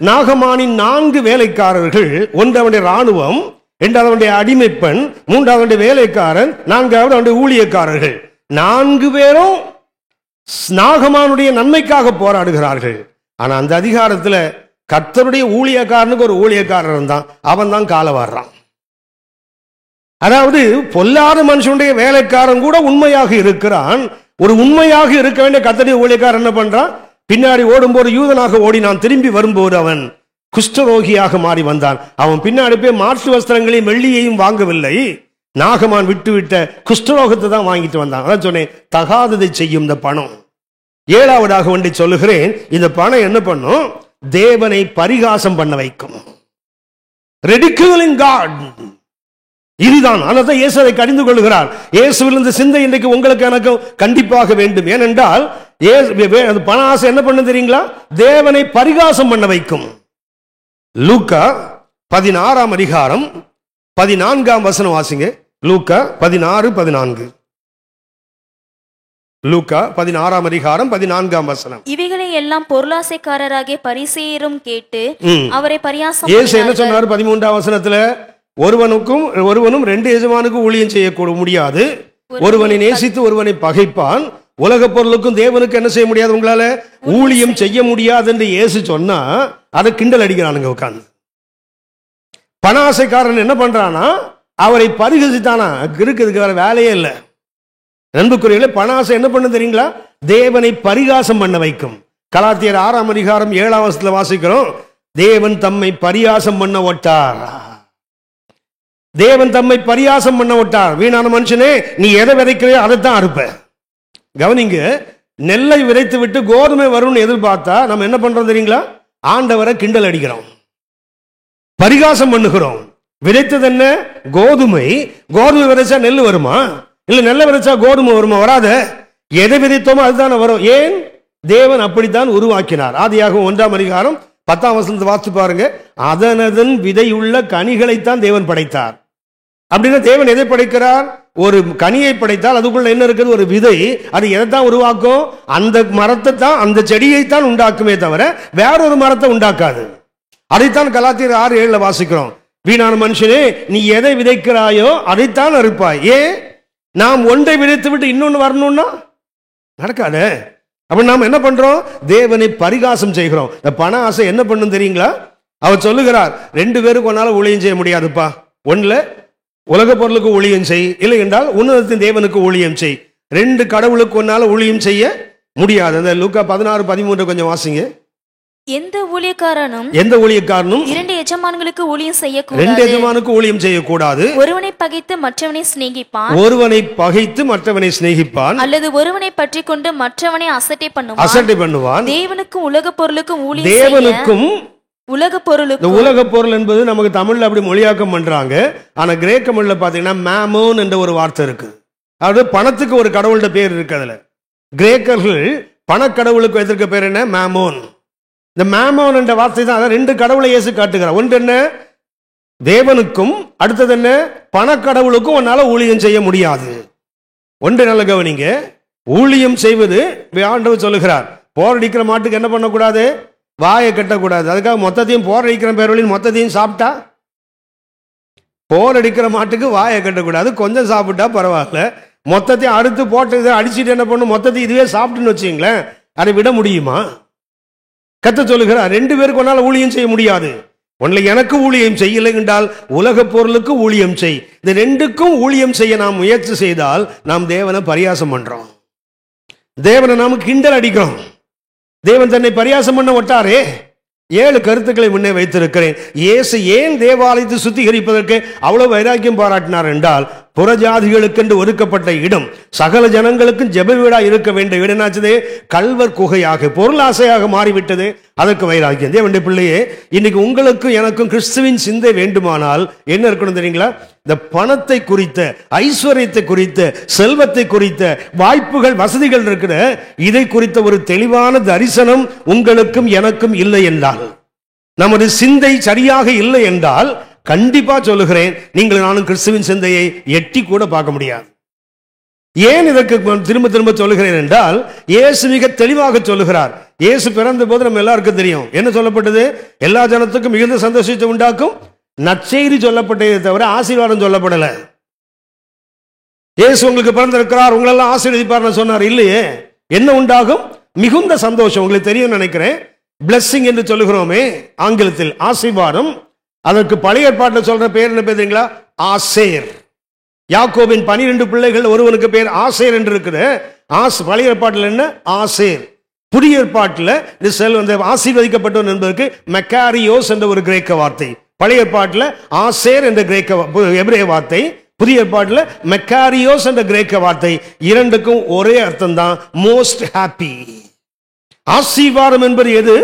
நாகமானின் 4 வேலைக்காரர்கள், 1 அவனுடைய இராணுவம், 2வது அவனுடைய அடிமைப்பெண், 3வது அவனுடைய வேலைக்காரன், 4வது அவனுடைய ஊழியக்காரர்கள். 4 பேரும் நாகமானுடைய நன்மைக்காக போராடுகிறார்கள். ஆனா அந்த அதிகாரத்துல கர்த்தருடைய ஊழியக்காரனுக்கு ஒரு ஊழியக்காரன் இருந்தான், அவன் தான் கால வர்றான். அதாவது பொல்லாத மனுஷனுடைய வேலைக்காரன் கூட உண்மையாக இருக்கிறான். ஒரு உண்மையாக இருக்க வேண்டிய கர்த்தருடைய ஊழியக்காரன் என்ன பண்றான்? பின்னாடி ஓடும்போது யூதனாக ஓடி நான் திரும்பி வரும்போது அவன் குஷ்டரோகியாக மாறி வந்தான். அவன் பின்னாடி போய் மாற்று வஸ்திரங்களையும் வெள்ளியையும் வாங்கவில்லை, நாகமான் விட்டுவிட்ட குஷ்டரோகத்தை தான் வாங்கிட்டு வந்தான். அதான் சொன்னேன், தகாததை செய்யும் இந்த பணம். ஏழாவதாக ஒன்றை சொல்லுகிறேன், இந்த பணம் என்ன பண்ணும்? தேவனை பரிகாசம் பண்ண வைக்கும். Ridiculing God. இதுதான். அதான் இயேசு அதை கடிந்து கொள்கிறார். இயேசுவில் இந்த சிந்தை இன்றைக்கு உங்களுக்கு எனக்கு கண்டிப்பாக வேண்டும். ஏனென்றால் பண ஆசை என்ன பண்ண தெரியுங்களா? தேவனை பரிகாசம் பண்ண வைக்கும். லூக்கா 16ஆம் அதிகாரம் 14ஆம் வசனம் வாசிங்க. லூக்கா 16:14. லூக்கா 16ஆம் அதிகாரம் 14ஆம் வசனம். இவைகளை எல்லாம் பொருளாசைக்காரராகிய பரிசேயரும் கேட்டு அவரை பரியாசம் இயேசு என்ன சொன்னார் 13ஆம் வசனத்துல? ஒருவனும் ரெண்டு எஜமானுக்கும் ஊழியம் செய்ய முடியாது. ஒருவனை நேசித்து ஒருவனை பகைப்பான். உலக பொருளுக்கும் தேவனுக்கு என்ன செய்ய முடியாது? உங்களால ஊழியம் செய்ய முடியாது என்று இயேசு சொன்னா அதை கிண்டல் அடிக்கிறானுங்க உட்கார்ந்து. பண ஆசைக்காரன் என்ன பண்றானா? அவரை பரிகசித்தானா. இருக்குதுக்கு வேற வேலையே இல்லை. நண்புக்குரியவர்களே, பண ஆசை என்ன பண்ண தெரியுங்களா? தேவனை பரிகாசம் பண்ண வைக்கும். கலாத்தியர் 6ஆம் அதிகாரம் 7ஆம் வசனத்துல வாசிக்கிறோம், தேவன் தம்மை பரியாசம் பண்ண ஒட்டார். தேவன் தம்மை பரியாசம் பண்ண விட்டார். வீணான மனுஷனே, நீ எதை விதைக்கிறையோ அதைத்தான் அறுப்ப. கவனிங்க, நெல்லை விதைத்து விட்டு கோதுமை வரும்னு எதிர்பார்த்தா நம்ம என்ன பண்றோம் தெரியுங்களா? ஆண்டவரை கிண்டல் அடிக்கிறோம், பரிகாசம் பண்ணுகிறோம். விதைத்தது என்ன? கோதுமை. கோதுமை விதைச்சா நெல் வருமா? இல்ல நெல்லை விதைச்சா கோதுமை வருமா? வராத. எதை விதைத்தோமோ அதுதானே வரும். ஏன்? தேவன் அப்படித்தான் உருவாக்கினார். ஆதியாகமம் 1ஆம் அதிகாரம் 10ஆம் வசனத்தை வாசித்து பாருங்க. அதனதன் விதையுள்ள கனிகளைத்தான் தேவன் படைத்தார். அப்படின்னா தேவன் எதை படைக்கிறார்? ஒரு கனியை படைத்தால் அதுக்குள்ள என்ன இருக்குது? ஒரு விதை. அது எதைத்தான் உருவாக்கும்? அந்த மரத்தை தான், அந்த செடியை தான் உண்டாக்குமே தவிர வேறொரு மரத்தை உண்டாக்காது. அதைத்தான் கலாத்தியர் 6:7 வாசிக்கிறோம். வீணான மனுஷனே, நீ எதை விதைக்கிறாயோ அதைத்தான் அறுப்பாய். ஏன்? நாம் ஒன்றை விதைத்து விட்டு இன்னொன்று வரணும்னா நடக்காது. அப்ப நாம் என்ன பண்றோம்? தேவனை பரிகாசம் செய்கிறோம். இந்த பண ஆசை என்ன பண்ணும் தெரியுங்களா? அவர் சொல்லுகிறார், 2 பேருக்கு ஒன்னால ஊழியம் செய்ய முடியாதுப்பா. ஒண்ணுல உலக பொருளுக்கு ஊழியம் செய், இல்லை என்றால் உன்னதத்தின் தேவனுக்கு ஊழியம் செய். 2 கடவுளுக்கு ஒன்னால ஊழியம் செய்ய முடியாது. அந்த லூக்கா 16:13 கொஞ்சம் வாசிங்க. எந்த ஊழியக்காரனும் 2 எஜமான்களுக்கு ஊழியம் செய்யக்கூடாது. 2 எஜமானுக்கு ஊழியம் செய்யக்கூடாது. ஒருவனை பகைத்து மற்றவனை சிநேகிப்பான். அல்லது ஒருவனை பற்றி கொண்டு மற்றவனை அசட்டை பண்ணுவான். தேவனுக்கும் உலக பொருளுக்கும் ஊழியம் தேவனுக்கும் உலக பொருள் என்பது நமக்கு தமிழ்ல அப்படி மொழியாக்கம் பண்றாங்க. ஆனா கிரேக்க மொழியில பாத்தீங்கன்னா மேமோன் என்ற ஒரு வார்த்தை இருக்கு. அதாவது பணத்துக்கு ஒரு கடவுளோட பேர் இருக்கு. அதுல கிரேக்கர்கள் பணக்கடவுளுக்கு வைத்திருக்க பேர் என்ன? மேமோன். இந்த மேமோன் என்ற வார்த்தை தான் 2 கடவுளை இயேசு காட்டுகிறார். ஒன்று என்ன? தேவனுக்கும், அடுத்தது என்ன? பணக்கடவுளுக்கும் உன்னால ஊழியம் செய்ய முடியாது. ஒன்று நல்ல கவனிங்க. ஊழியம் செய்வது ஆண்டவர் சொல்லுகிறார், போர் அடிக்கிற மாட்டுக்கு என்ன பண்ணக்கூடாது? வாயை கட்டக்கூடாது. அதுக்காக மொத்தத்தையும் போர் அடிக்கிற பேர்வழியின் மொத்தத்தையும் சாப்பிட்டா, போர் அடிக்கிற மாட்டுக்கு வாயை கட்டக்கூடாது. கொஞ்சம் சாப்பிட்டா பரவாயில்ல. மொத்தத்தையும் அறுத்து போட்டு அடிச்சுட்டு என்ன பண்ணும்? மொத்தத்தையும் இதுவே சாப்பிட்டுன்னு வச்சுங்களேன், அதை விட முடியுமா? கர்த்தர் சொல்லுகிறார், 2 பேருக்கு ஒன்னால ஊழியம் செய்ய முடியாது. ஒன்ல எனக்கு ஊழியம் செய்யலை என்றால் உலக பொருளுக்கு ஊழியம் செய். இந்த 2க்கும் ஊழியம் செய்ய நாம் முயற்சி செய்தால் நாம் தேவனை பரியாசம் பண்றோம், தேவனை நாம் கிண்டல் அடிக்கிறோம். தேவன் தன்னை பரியாசம் பண்ண ஒட்டாரே. 7 கருத்துக்களை முன்னே வைத்திருக்கிறேன். இயேசு ஏன் தேவாலயத்தை சுத்திகரிப்பதற்கு அவ்வளவு வைராக்கியம் பாராட்டினார் என்றால், புறஜாதிகளுக்கென்று ஒதுக்கப்பட்ட இடம் சகல ஜனங்களுக்கும் ஜெப வீடா இருக்க வேண்டிய இடம் என்னாச்சது? கல்வர் குகையாக, பொருளாசையாக மாறிவிட்டது. அதற்கு வைராக்கியம். தேவனுடைய பிள்ளையே, இன்னைக்கு உங்களுக்கும் எனக்கும் கிறிஸ்துவின் சிந்தை வேண்டுமானால் என்ன இருக்கணும் தெரியுங்களா? இந்த பணத்தை குறித்த, ஐஸ்வர்யத்தை குறித்த, செல்வத்தை குறித்த, வாய்ப்புகள், வசதிகள் இருக்கிற இதை குறித்த ஒரு தெளிவான தரிசனம் உங்களுக்கும் எனக்கும் இல்லை என்றால், நமது சிந்தை சரியாக இல்லை என்றால், கண்டிப்பா சொல்லுகிறேன், நீங்கள் நானும் கிறிஸ்துவின் சிந்தையை எட்டி கூட பார்க்க முடியாது. ஏன் இதற்கு திரும்ப திரும்ப சொல்லுகிறேன் என்றால், இயேசு மிக தெளிவாக சொல்லுகிறார். இயேசு பிறந்த போது நம்ம எல்லாருக்கும் தெரியும் என்ன சொல்லப்பட்டது? எல்லா ஜனத்துக்கும் மிகுந்த சந்தோஷத்தை உண்டாக்கும் நற்செய்தி சொல்லப்பட்டதை தவிர ஆசீர்வாதம் சொல்லப்படல. இயேசு உங்களுக்கு பிறந்திருக்கிறார், உங்களெல்லாம் ஆசீர்வதிப்பார் சொன்னார் இல்லையே. என்ன உண்டாகும்? மிகுந்த சந்தோஷம். உங்களுக்கு தெரியும் நினைக்கிறேன், பிளெஸிங் என்று சொல்லுகிறோமே ஆங்கிலத்தில், ஆசீர்வாதம். அதற்கு பழைய ஏற்பாட்டில் சொல்ற பேர் என்ன தெரியுங்களா? ஆசேர். யாக்கோபின் 12 பிள்ளைகள் ஒருவனுக்கு பேர் ஆசேர் என்று இருக்குது. பழைய ஏற்பாட்டில் என்ன? ஆசேர். புதிய ஏற்பாட்டில் இந்த செல் அந்த ஆசீர்வதிக்கப்பட்டவன் என்பதற்கு மெக்காரியோஸ் என்ற ஒரு கிரேக்க வார்த்தை, பழைய ஏற்பாட்டில் ஆசேர் என்ற எபிரேய வார்த்தை, புதிய ஏற்பாட்டில் மெக்காரியோஸ் என்ற கிரேக்க வார்த்தை. இரண்டுக்கும் ஒரே அர்த்தம் தான், மோஸ்ட் ஹாப்பி. ஆசீர்வாதம் என்பது எது?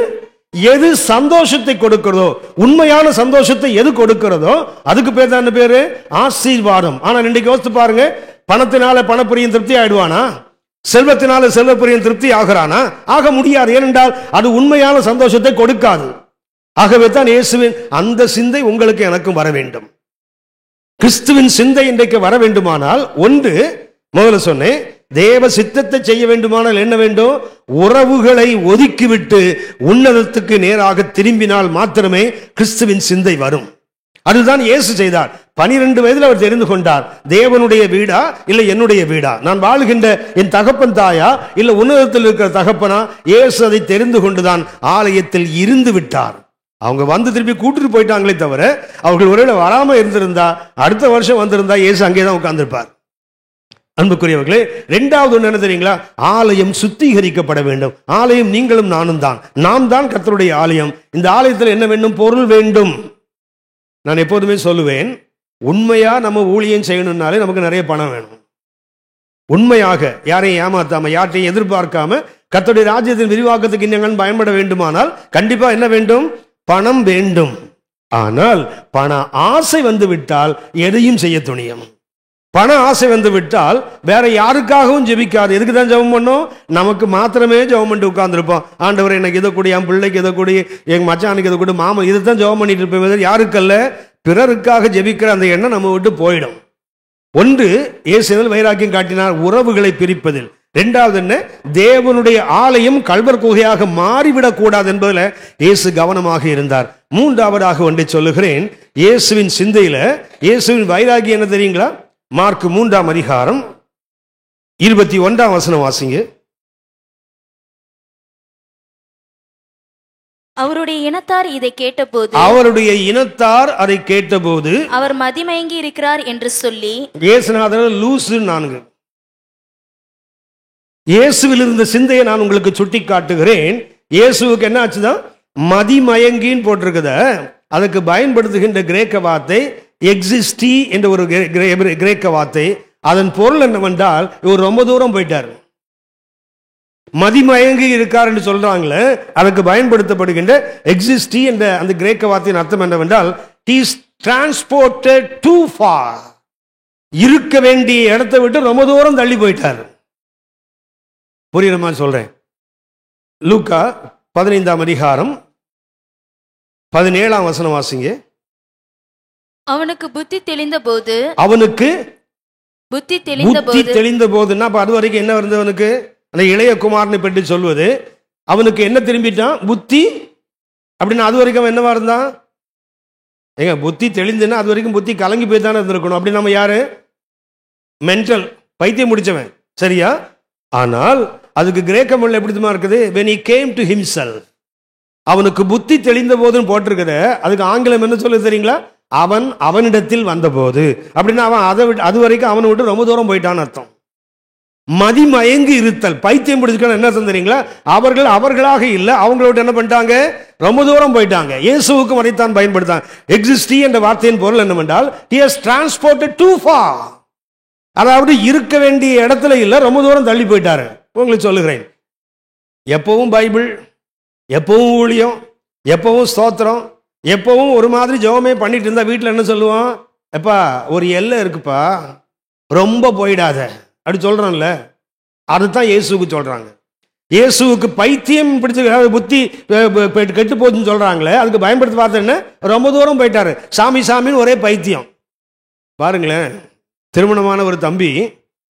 எது சந்தோஷத்தை கொடுக்கிறதோ, உண்மையான சந்தோஷத்தை எது கொடுக்கிறதோ அதுக்கு பேர் தான் பேரு ஆசீர்வாதம். ஆனா இன்றைக்கு யோசித்து பாருங்க, பணத்தினால பணப்பிரியம் திருப்தி ஆயிடுவானா? செல்வத்தினால செல்வப்பிரியம் திருப்தி ஆகிறானா? ஆக முடியாது. ஏனென்றால் அது உண்மையான சந்தோஷத்தை கொடுக்காது. ஆகவே தான் இயேசுவின் அந்த சிந்தை உங்களுக்கு எனக்கும் வர வேண்டும். கிறிஸ்துவின் சிந்தை இன்றைக்கு வர வேண்டுமானால் ஒன்று, முதல்ல சொன்னேன், தேவ சித்தத்தை செய்ய வேண்டுமானால் என்ன வேண்டும்? உறவுகளை ஒதுக்கிவிட்டு உன்னதத்துக்கு நேராக திரும்பினால் மாத்திரமே கிறிஸ்துவின் சிந்தை வரும். அதுதான் இயேசு செய்தார். 12 வயதில் அவர் தெரிந்து கொண்டார், தேவனுடைய வீடா இல்ல என்னுடைய வீடா, நான் வாழுகின்ற என் தகப்பன் தாயா இல்ல உன்னதத்தில் இருக்கிற தகப்பனா? இயேசு அதை தெரிந்து கொண்டுதான் ஆலயத்தில் இருந்து விட்டார். அவங்க வந்து திருப்பி கூட்டிட்டு போயிட்டாங்களே தவிர, அவர்கள் ஒருவேளை வராம இருந்திருந்தா, அடுத்த வருஷம் வந்திருந்தா இயேசு அங்கேதான் உட்கார்ந்திருப்பார். அன்புக்குரியவர்களே, இரண்டாவது ஒன்று என்ன தெரியுங்களா? ஆலயம் சுத்திகரிக்கப்பட வேண்டும். ஆலயம் நீங்களும் நானும் தான். நாம் தான் கர்த்தருடைய ஆலயம். இந்த ஆலயத்தில் என்ன வேண்டும்? பொருள் வேண்டும். நான் எப்போதுமே சொல்லுவேன், உண்மையா நம்ம ஊழியம் செய்யணும்னாலே நமக்கு நிறைய பணம் வேணும். உண்மையாக யாரையும் ஏமாத்தாம, யார்ட்டையும் எதிர்பார்க்காம கர்த்தருடைய ராஜ்யத்தின் விரிவாக்கத்துக்கு இன்னும் பயன்பட வேண்டுமானால் கண்டிப்பா என்ன வேண்டும்? பணம் வேண்டும். ஆனால் பண ஆசை வந்து விட்டால் எதையும் செய்ய துணியும். பண ஆசை வந்து விட்டால் வேற யாருக்காகவும் ஜெபிக்காது. எதுக்கு தான் ஜெபம் பண்ணோம்? நமக்கு மாத்திரமே ஜெபம் பண்ணிட்டு உட்கார்ந்துருப்போம். ஆண்டவர் எனக்கு இதை கூடி, என் பிள்ளைக்கு இதை கூடி, எங்க மச்சானுக்கு இதை கூடி, மாமா இதை தான் ஜெபம் பண்ணிட்டு இருப்பேன். யாருக்கல்ல, பிறருக்காக ஜெபிக்கிற அந்த எண்ணம் நம்ம விட்டு போயிடும். ஒன்று, இயேசுவில் வைராக்கியம் காட்டினார் உறவுகளை பிரிப்பதில். இரண்டாவது என்ன? தேவனுடைய ஆலயம் கல்வர் குகையாக மாறிவிடக் கூடாது என்பதில் இயேசு கவனமாக இருந்தார். மூன்றாவதாக ஒன்றை சொல்லுகிறேன், இயேசுவின் சிந்தையில இயேசுவின் வைராக்கியம் என்ன தெரியுங்களா? மார்க் 3ஆம் அதிகாரம் 21ஆம் வசனம் வாசிங்க. அவருடைய இனத்தார் இதை கேட்டபோது அதை கேட்டபோது அவர் மதிமயங்கி இருக்கிறார் என்று சொல்லி இயேசுநாதர் லூசு. நான்கு, இயேசுவில் இருந்த சிந்தையை நான் உங்களுக்கு சுட்டி காட்டுகிறேன். இயேசுவுக்கு என்ன ஆச்சுதான்? மதிமயங்கின்னு போட்டிருக்குத. அதுக்கு பயன்படுத்துகின்ற கிரேக்க வார்த்தை எக்ஸிஸ்டி என்ற ஒரு கிரேக்க வார்த்தை. அதன் பொருள் என்னவென்றால், இவர் ரொம்ப தூரம் போயிட்டார். மதிமயங்கி இருக்கார் என்று சொல்றாங்களே, அதுக்கு பயன்படுத்தப்படுகின்ற எக்ஸிஸ்டி என்ற அந்த கிரேக்க வார்த்தையின் அர்த்தம் என்னவென்றால், இஸ் டிரான்ஸ்போர்ட்டட் டூ ஃபார். இருக்க வேண்டிய இடத்தை விட்டு ரொம்ப தூரம் தள்ளி போயிட்டார். புரியுற மாதிரி சொல்றேன். லூக்கா 15ஆம் அதிகாரம் 17ஆம் வசனம் வாசிங்க. அவனுக்கு புத்தி தெளிந்த போது அது வரைக்கும் என்ன இருந்தது அவனுக்கு? அந்த இளைய குமாரனை பற்றி சொல்வது. அவனுக்கு என்ன திரும்பிட்டான்? புத்தி. அப்படின்னா அது வரைக்கும் என்னவா இருந்தான்? ஏங்க, புத்தி தெளிந்துன்னா அது வரைக்கும் புத்தி கலங்கி போய் தானே இருந்திருக்கணும். அப்படி நம்ம யாரு? மென்டல், பைத்தியம் முடிச்சவன், சரியா? ஆனால் அதுக்கு கிரேக்க மொழியில் எப்படி இருக்குது? when he came to himself, அவனுக்கு புத்தி தெளிந்த போதுன்னு போட்டிருக்குது. அதுக்கு ஆங்கிலம் என்ன சொல்ல தெரியுங்களா? அவனிடத்தில் வந்தபோது. அப்படின்னா அவன் அது வரைக்கும் அவனை விட்டு ரொம்ப தூரம் போயிட்டான்னு அர்த்தம். மதிமயங்கி இருத்தல், பைத்தியம் பிடிச்சிக்கணும் என்ன அர்த்தம் தெரியுங்களா? அவர்களாக இல்லை, அவங்களோட என்ன பண்ணிட்டாங்க? ரொம்ப தூரம் போயிட்டாங்க. இயேசுவுக்கும் அதைத்தான் பயன்படுத்தாங்க. எக்ஸிஸ்டி என்ற வார்த்தையின் பொருள் என்னவென்றால், he has transported too far. அதாவது இருக்க வேண்டிய இடத்துல இல்லை, ரொம்ப தூரம் தள்ளி போயிட்டாரு. உங்களுக்கு சொல்லுகிறேன், எப்பவும் பைபிள், எப்பவும் ஊழியம், எப்பவும் ஸ்தோத்திரம், எப்பவும் ஒரு மாதிரி ஜெபமே பண்ணிட்டு இருந்தா வீட்டில் என்ன சொல்லுவோம்? எப்பா ஒரு எல்லை இருக்குப்பா, ரொம்ப போயிடாத அப்படி சொல்றோம்ல. அதுதான் இயேசுக்கு சொல்றாங்க. இயேசுவுக்கு பைத்தியம் பிடிச்ச புத்தி கெட்டு போச்சுன்னு சொல்றாங்களே, அதுக்கு பயன்படுத்த பார்த்த என்ன? ரொம்ப தூரம் போயிட்டாரு. சாமின்னு ஒரே பைத்தியம். பாருங்களேன், திருமணமான ஒரு தம்பி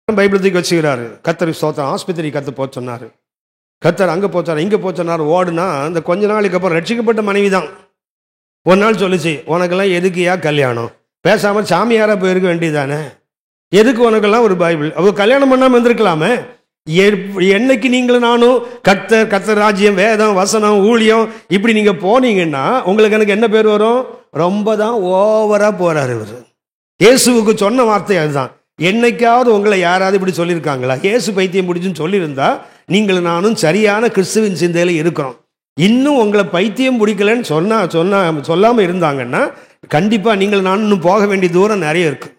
பைபிள் தூக்கி வச்சுக்கிறாரு. கத்தர் ஸ்தோத்திரம், ஆஸ்பத்திரி கத்து போக சொன்னாரு. கத்தர் அங்கே போச்சார், இங்கே போச்சார். ஓடுனா அந்த கொஞ்ச நாளைக்கு அப்புறம் ரட்சிக்கப்பட்ட மனைவி தான் ஒரு நாள் சொல்லிச்சு, உனக்கெல்லாம் எதுக்குயா கல்யாணம்? பேசாமல் சாமியாரா போயிருக்க வேண்டியதானே? எதுக்கு உனக்கெல்லாம் ஒரு பைபிள்? அவ கல்யாணம் பண்ணாமல் இருந்திருக்கலாமே. என்னைக்கு நீங்களும் நானும் கர்த்தர் ராஜ்யம், வேதம், வசனம், ஊழியம் இப்படி நீங்க போனீங்கன்னா உங்களுக்கு எனக்கு என்ன பேர் வரும்? ரொம்ப தான் ஓவரா போறாரு இவர். இயேசுவுக்கு சொன்ன வார்த்தை அதுதான். என்னைக்காவது உங்களை யாராவது இப்படி சொல்லியிருக்காங்களா? இயேசு பைத்தியம் பிடிச்சுன்னு சொல்லியிருந்தா நீங்கள் நானும் சரியான கிறிஸ்துவின் சிந்தையில இருக்கிறோம். இன்னும் உங்களை பைத்தியம் பிடிக்கலன்னு சொல்லாம இருந்தாங்கன்னா கண்டிப்பா நீங்கள் நானும் இன்னும் போக வேண்டிய தூரம் நிறைய இருக்கு.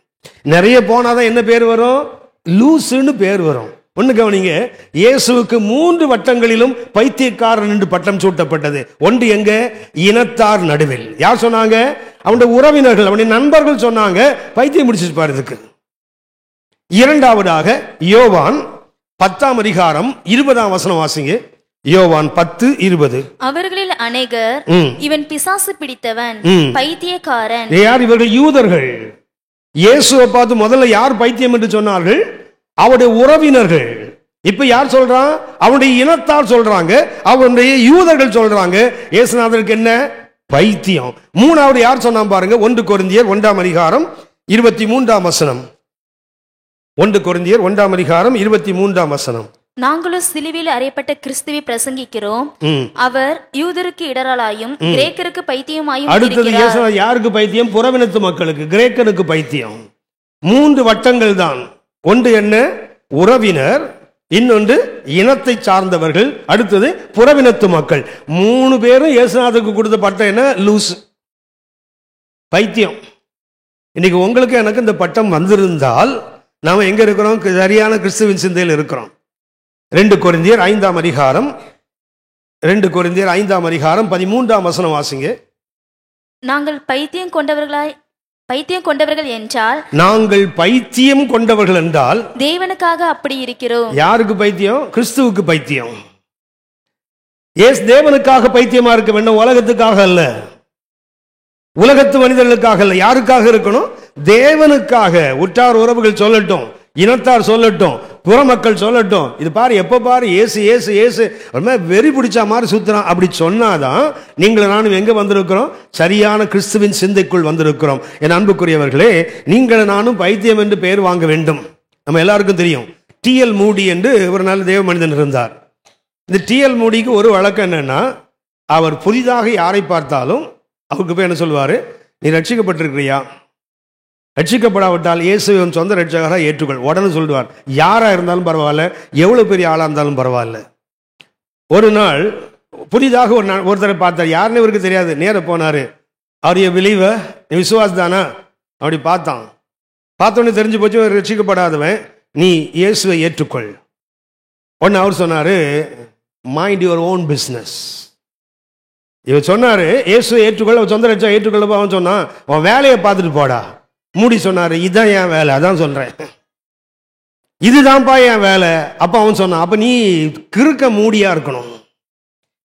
நிறைய போனாதான் என்ன பேர் வரும்? லூசுன்னு பேர் வரும். ஒண்ணு கவனிங்க, இயேசுவுக்கு 3 வட்டங்களிலும் பைத்தியக்காரன் என்று பட்டம் சூட்டப்பட்டது. ஒன்று எங்க? இனத்தார் நடுவில். யார் சொன்னாங்க? அவனுடைய உறவினர்கள், அவனுடைய நண்பர்கள் சொன்னாங்க பைத்தியம் முடிச்சிட்டு பாருதுக்கு. இரண்டாவதாக யோவான் 10ஆம் அதிகாரம் 20ஆம் வசனம் வாசிங்க. யோவான் 10:20. அவர்களில் அநேகர் இவன் பிசாசு பிடித்தவன், பைத்தியக்காரன். யார் இவர்கள்? யூதர்கள். இயேசுவை பார்த்து முதல்ல யார் பைத்தியம் என்று சொன்னார்கள்? அவருடைய உறவினர்கள். இப்ப யார் சொல்றான்? அவனுடைய இனத்தார் சொல்றாங்க, அவனுடைய யூதர்கள் சொல்றாங்க இயேசுநாதருக்கு என்ன? பைத்தியம். மூணாவது யார் சொன்னா பாருங்க. 1 கொரிந்தியர் 1ஆம் அதிகாரம் 23ஆம் வசனம். 1 கொரிந்தியர் 1ஆம் அதிகாரம் 23ஆம் வசனம். நாங்களும் சிலுவையில் அறையப்பட்ட கிறிஸ்துவை பிரசங்கிக்கிறோம். அவர் யூதருக்கு இடரலாயும் கிரேக்கருக்கு பைத்தியமாயும். அடுத்தது யாருக்கு பைத்தியம்? புறவினத்து மக்களுக்கு, கிரேக்கனுக்கு பைத்தியம். 3 வட்டங்கள் தான். ஒன்று என்ன? உறவினர், இன்னொன்று இனத்தை சார்ந்தவர்கள், அடுத்தது புறவினத்து மக்கள். 3 பேரும் இயேசுநாதருக்கு கொடுத்த பட்டம் என்ன? லூஸ், பைத்தியம். இன்னைக்கு உங்களுக்கு எனக்கு இந்த பட்டம் வந்திருந்தால் நாம எங்க இருக்கிறோம்? சரியான கிறிஸ்துவின் சிந்தையில் இருக்கிறோம். 2 கொரிந்தியர் 5ஆம் அதிகாரம் 13ஆம் வசனம் வாசிங்க. நாங்கள் பைத்தியம் கொண்டவர்கள் என்றால், நாங்கள் பைத்தியம் கொண்டவர்கள் என்றால் தேவனுக்காக அப்படி இருக்கிறோம். யாருக்கு பைத்தியம்? கிறிஸ்துவுக்கு பைத்தியம். தேவனுக்காக பைத்தியமா இருக்க வேண்டும், உலகத்துக்காக அல்ல, உலகத்து மனிதர்களுக்காக அல்ல. யாருக்காக இருக்கணும்? தேவனுக்காக. உற்றார் உறவுகள் சொல்லட்டும், இனத்தார் சொல்லட்டும், புறமக்கள் சொல்லட்டும், இது பாரு எப்ப பாரு ஏசு ஏசு ஏசு வெறி பிடிச்ச மாதிரி சுத்துறான், அப்படி சொன்னாதான் நீங்கள் நானும் எங்க வந்திருக்கிறோம்? சரியான கிறிஸ்துவின் சிந்தைக்குள் வந்திருக்கிறோம். என் அன்புக்குரியவர்களே, நீங்கள் நானும் பைத்தியம் என்று பெயர் வாங்க வேண்டும். நம்ம எல்லாருக்கும் தெரியும், T.L. மூடி என்று ஒரு நல்ல தேவ மனிதன் இருந்தார். இந்த T.L. மூடிக்கு ஒரு வழக்கம் என்னன்னா, அவர் புதிதாக யாரை பார்த்தாலும் அவருக்கு போய் என்ன சொல்வாரு? நீ ரட்சிக்கப்பட்டிருக்கிறியா? ரட்சிக்கப்படாவிட்டால் இயேசுவை சொந்த ரட்சகராக ஏற்றுக்கொள். உடனே சொல்லுவார். யாரா இருந்தாலும் பரவாயில்ல, எவ்வளவு பெரிய ஆளா இருந்தாலும் பரவாயில்ல. ஒரு நாள் புதிதாக ஒருத்தரை பார்த்தார். யாருன்னு இவருக்கு தெரியாது. நேர போனாரு. அவர் பிலீவ, நீ விசுவாஸ் தானா? அப்படி பார்த்தான். பார்த்தோன்னே தெரிஞ்சு போச்சு ரட்சிக்கப்படாதவன். நீ இயேசுவை ஏற்றுக்கொள். உடனே அவர் சொன்னாரு, மைண்ட் யுவர் ஓன் பிஸ்னஸ். இவர் சொன்னாரு இயேசுவை ஏற்றுக்கொள்ள, சொந்த ரட்சகரை ஏற்றுக்கொள்ள. அவன் சொன்னான், அவன் வேலையை பார்த்துட்டு போடா. மூடி சொன்னாரு, இதுதான் என் வேலை. அதான் சொல்றேன், இதுதான்ப்பா என் வேலை. அப்ப அவன் சொன்னான், அப்ப நீ கிறுக்க மூடியா இருக்கணும்.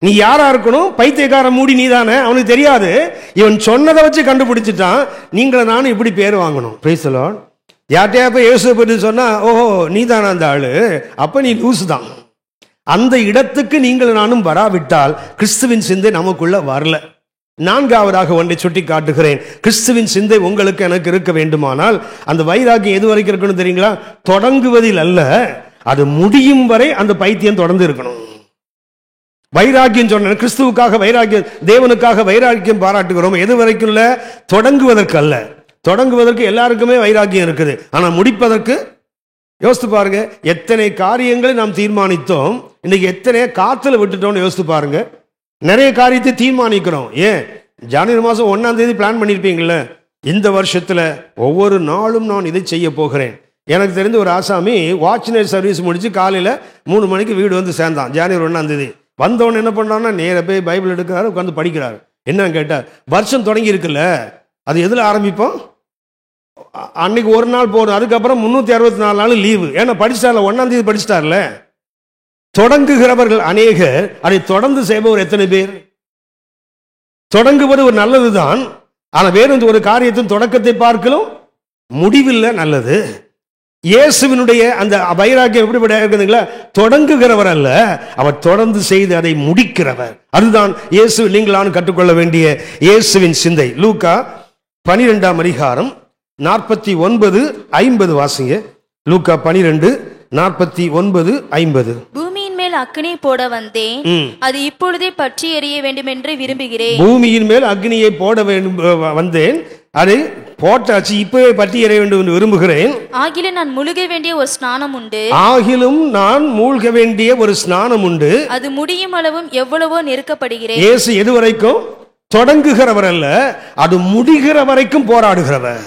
நீ யாரா இருக்கணும்? பைத்தியக்கார மூடி நீ தானே. அவனுக்கு தெரியாது. இவன் சொன்னதை வச்சு கண்டுபிடிச்சிட்டான். நீங்களை நானும் இப்படி பேர் வாங்கணும். Praise the Lord. யார்கிட்டயா போய் இயேசுவை பற்றி சொன்னா, ஓஹோ நீ தானே அந்த ஆளு, அப்ப நீ லூசு தான். அந்த இடத்துக்கு நீங்கள் நானும் வராவிட்டால் கிறிஸ்துவின் சிந்தை நமக்குள்ள வரல. நான்காவதாக ஒன்றை சுட்டி காட்டுகிறேன். கிறிஸ்துவின் சிந்தை உங்களுக்கு எனக்கு இருக்க வேண்டுமானால் அந்த வைராக்கியம் எது வரைக்கும் இருக்கணும் தெரியுங்களா? தொடங்குவதில் அல்ல, அது முடியும் வரை அந்த பைத்தியம் தொடர்ந்து இருக்கணும். வைராக்கியம் சொன்ன கிறிஸ்துவுக்காக வைராக்கியம், தேவனுக்காக வைராக்கியம் பாராட்டுகிறோம். எது வரைக்கும் இல்ல? தொடங்குவதற்கு அல்ல. தொடங்குவதற்கு எல்லாருக்குமே வைராக்கியம் இருக்குது. ஆனா முடிப்பதற்கு யோசித்து பாருங்க. எத்தனை காரியங்களை நாம் தீர்மானித்தோம், இன்னைக்கு எத்தனை காத்துல விட்டுட்டோம்னு யோசித்து பாருங்க. நிறைய காரியத்தை தீர்மானிக்கிறோம். ஏன் ஜனவரி மாதம் 1ஆம் தேதி பிளான் பண்ணியிருப்பீங்கள, இந்த வருஷத்துல ஒவ்வொரு நாளும் நான் இதை செய்ய போகிறேன். எனக்கு தெரிஞ்ச ஒரு ஆசாமி வாட்ச் நைட் சர்வீஸ் முடிச்சு காலையில 3 மணிக்கு வீடு வந்து சேர்ந்தான். ஜனவரி 1ஆம் தேதி வந்தவன் என்ன பண்றான்னா, நேர போய் பைபிள் எடுக்கிறாரு, உட்காந்து படிக்கிறாரு. என்னன்னு கேட்டார், வருஷம் தொடங்கி இருக்குல்ல, அது எதுல ஆரம்பிப்போம்? அன்னைக்கு ஒரு நாள் போடும், அதுக்கப்புறம் 364 நாள் லீவு. ஏன்னா படிச்சிட்டார்ல, 1ஆம் தேதி படிச்சிட்டார்ல. தொடங்குகிறவர்கள் அநேகர், அதை தொடர்ந்து செய்பவர் எத்தனை பேர்? தொடங்குவது ஒரு நல்லதுதான், ஆனா வேறு ஒரு காரியத்தின் தொடக்கத்தை பார்க்கலும் முடிவில் நல்லது. இயேசுவினுடைய அந்த வைராக்கியம் எப்படிப்பட்ட இருக்குதுங்களா? தொடங்குகிறவர் அல்ல, அவர் தொடர்ந்து செய்து அதை முடிக்கிறவர். அதுதான் இயேசு நீங்களான கற்றுக்கொள்ள வேண்டிய இயேசுவின் சிந்தை. லூக்கா 12ஆம் அதிகாரம் 49-50 வாசிங்க. லூக்கா 12:49-50. பூமியின் மேல் அக்னியை போட வந்தேன், அது இப்பொழுதே பற்றி எரிய வேண்டும் என்று விரும்புகிறேன். பூமியின் மேல் அக்னியை போட வந்தேன், அதை போட்டாச்சு, இப்பவே பற்றி எறிய வேண்டும் என்று விரும்புகிறேன். ஆகிலும் நான் முழுக வேண்டிய ஒரு ஸ்நானம் உண்டு. ஆகிலும் நான் மூழ்க வேண்டிய ஒரு ஸ்நானம் உண்டு. அது முடியும் அளவும் எவ்வளவோ நெருக்கப்படுகிறேன். இயேசு எதுவரைக்கும் தொடங்குகிறவர் அல்ல, அது முடிகிற வரைக்கும் போராடுகிறவர்.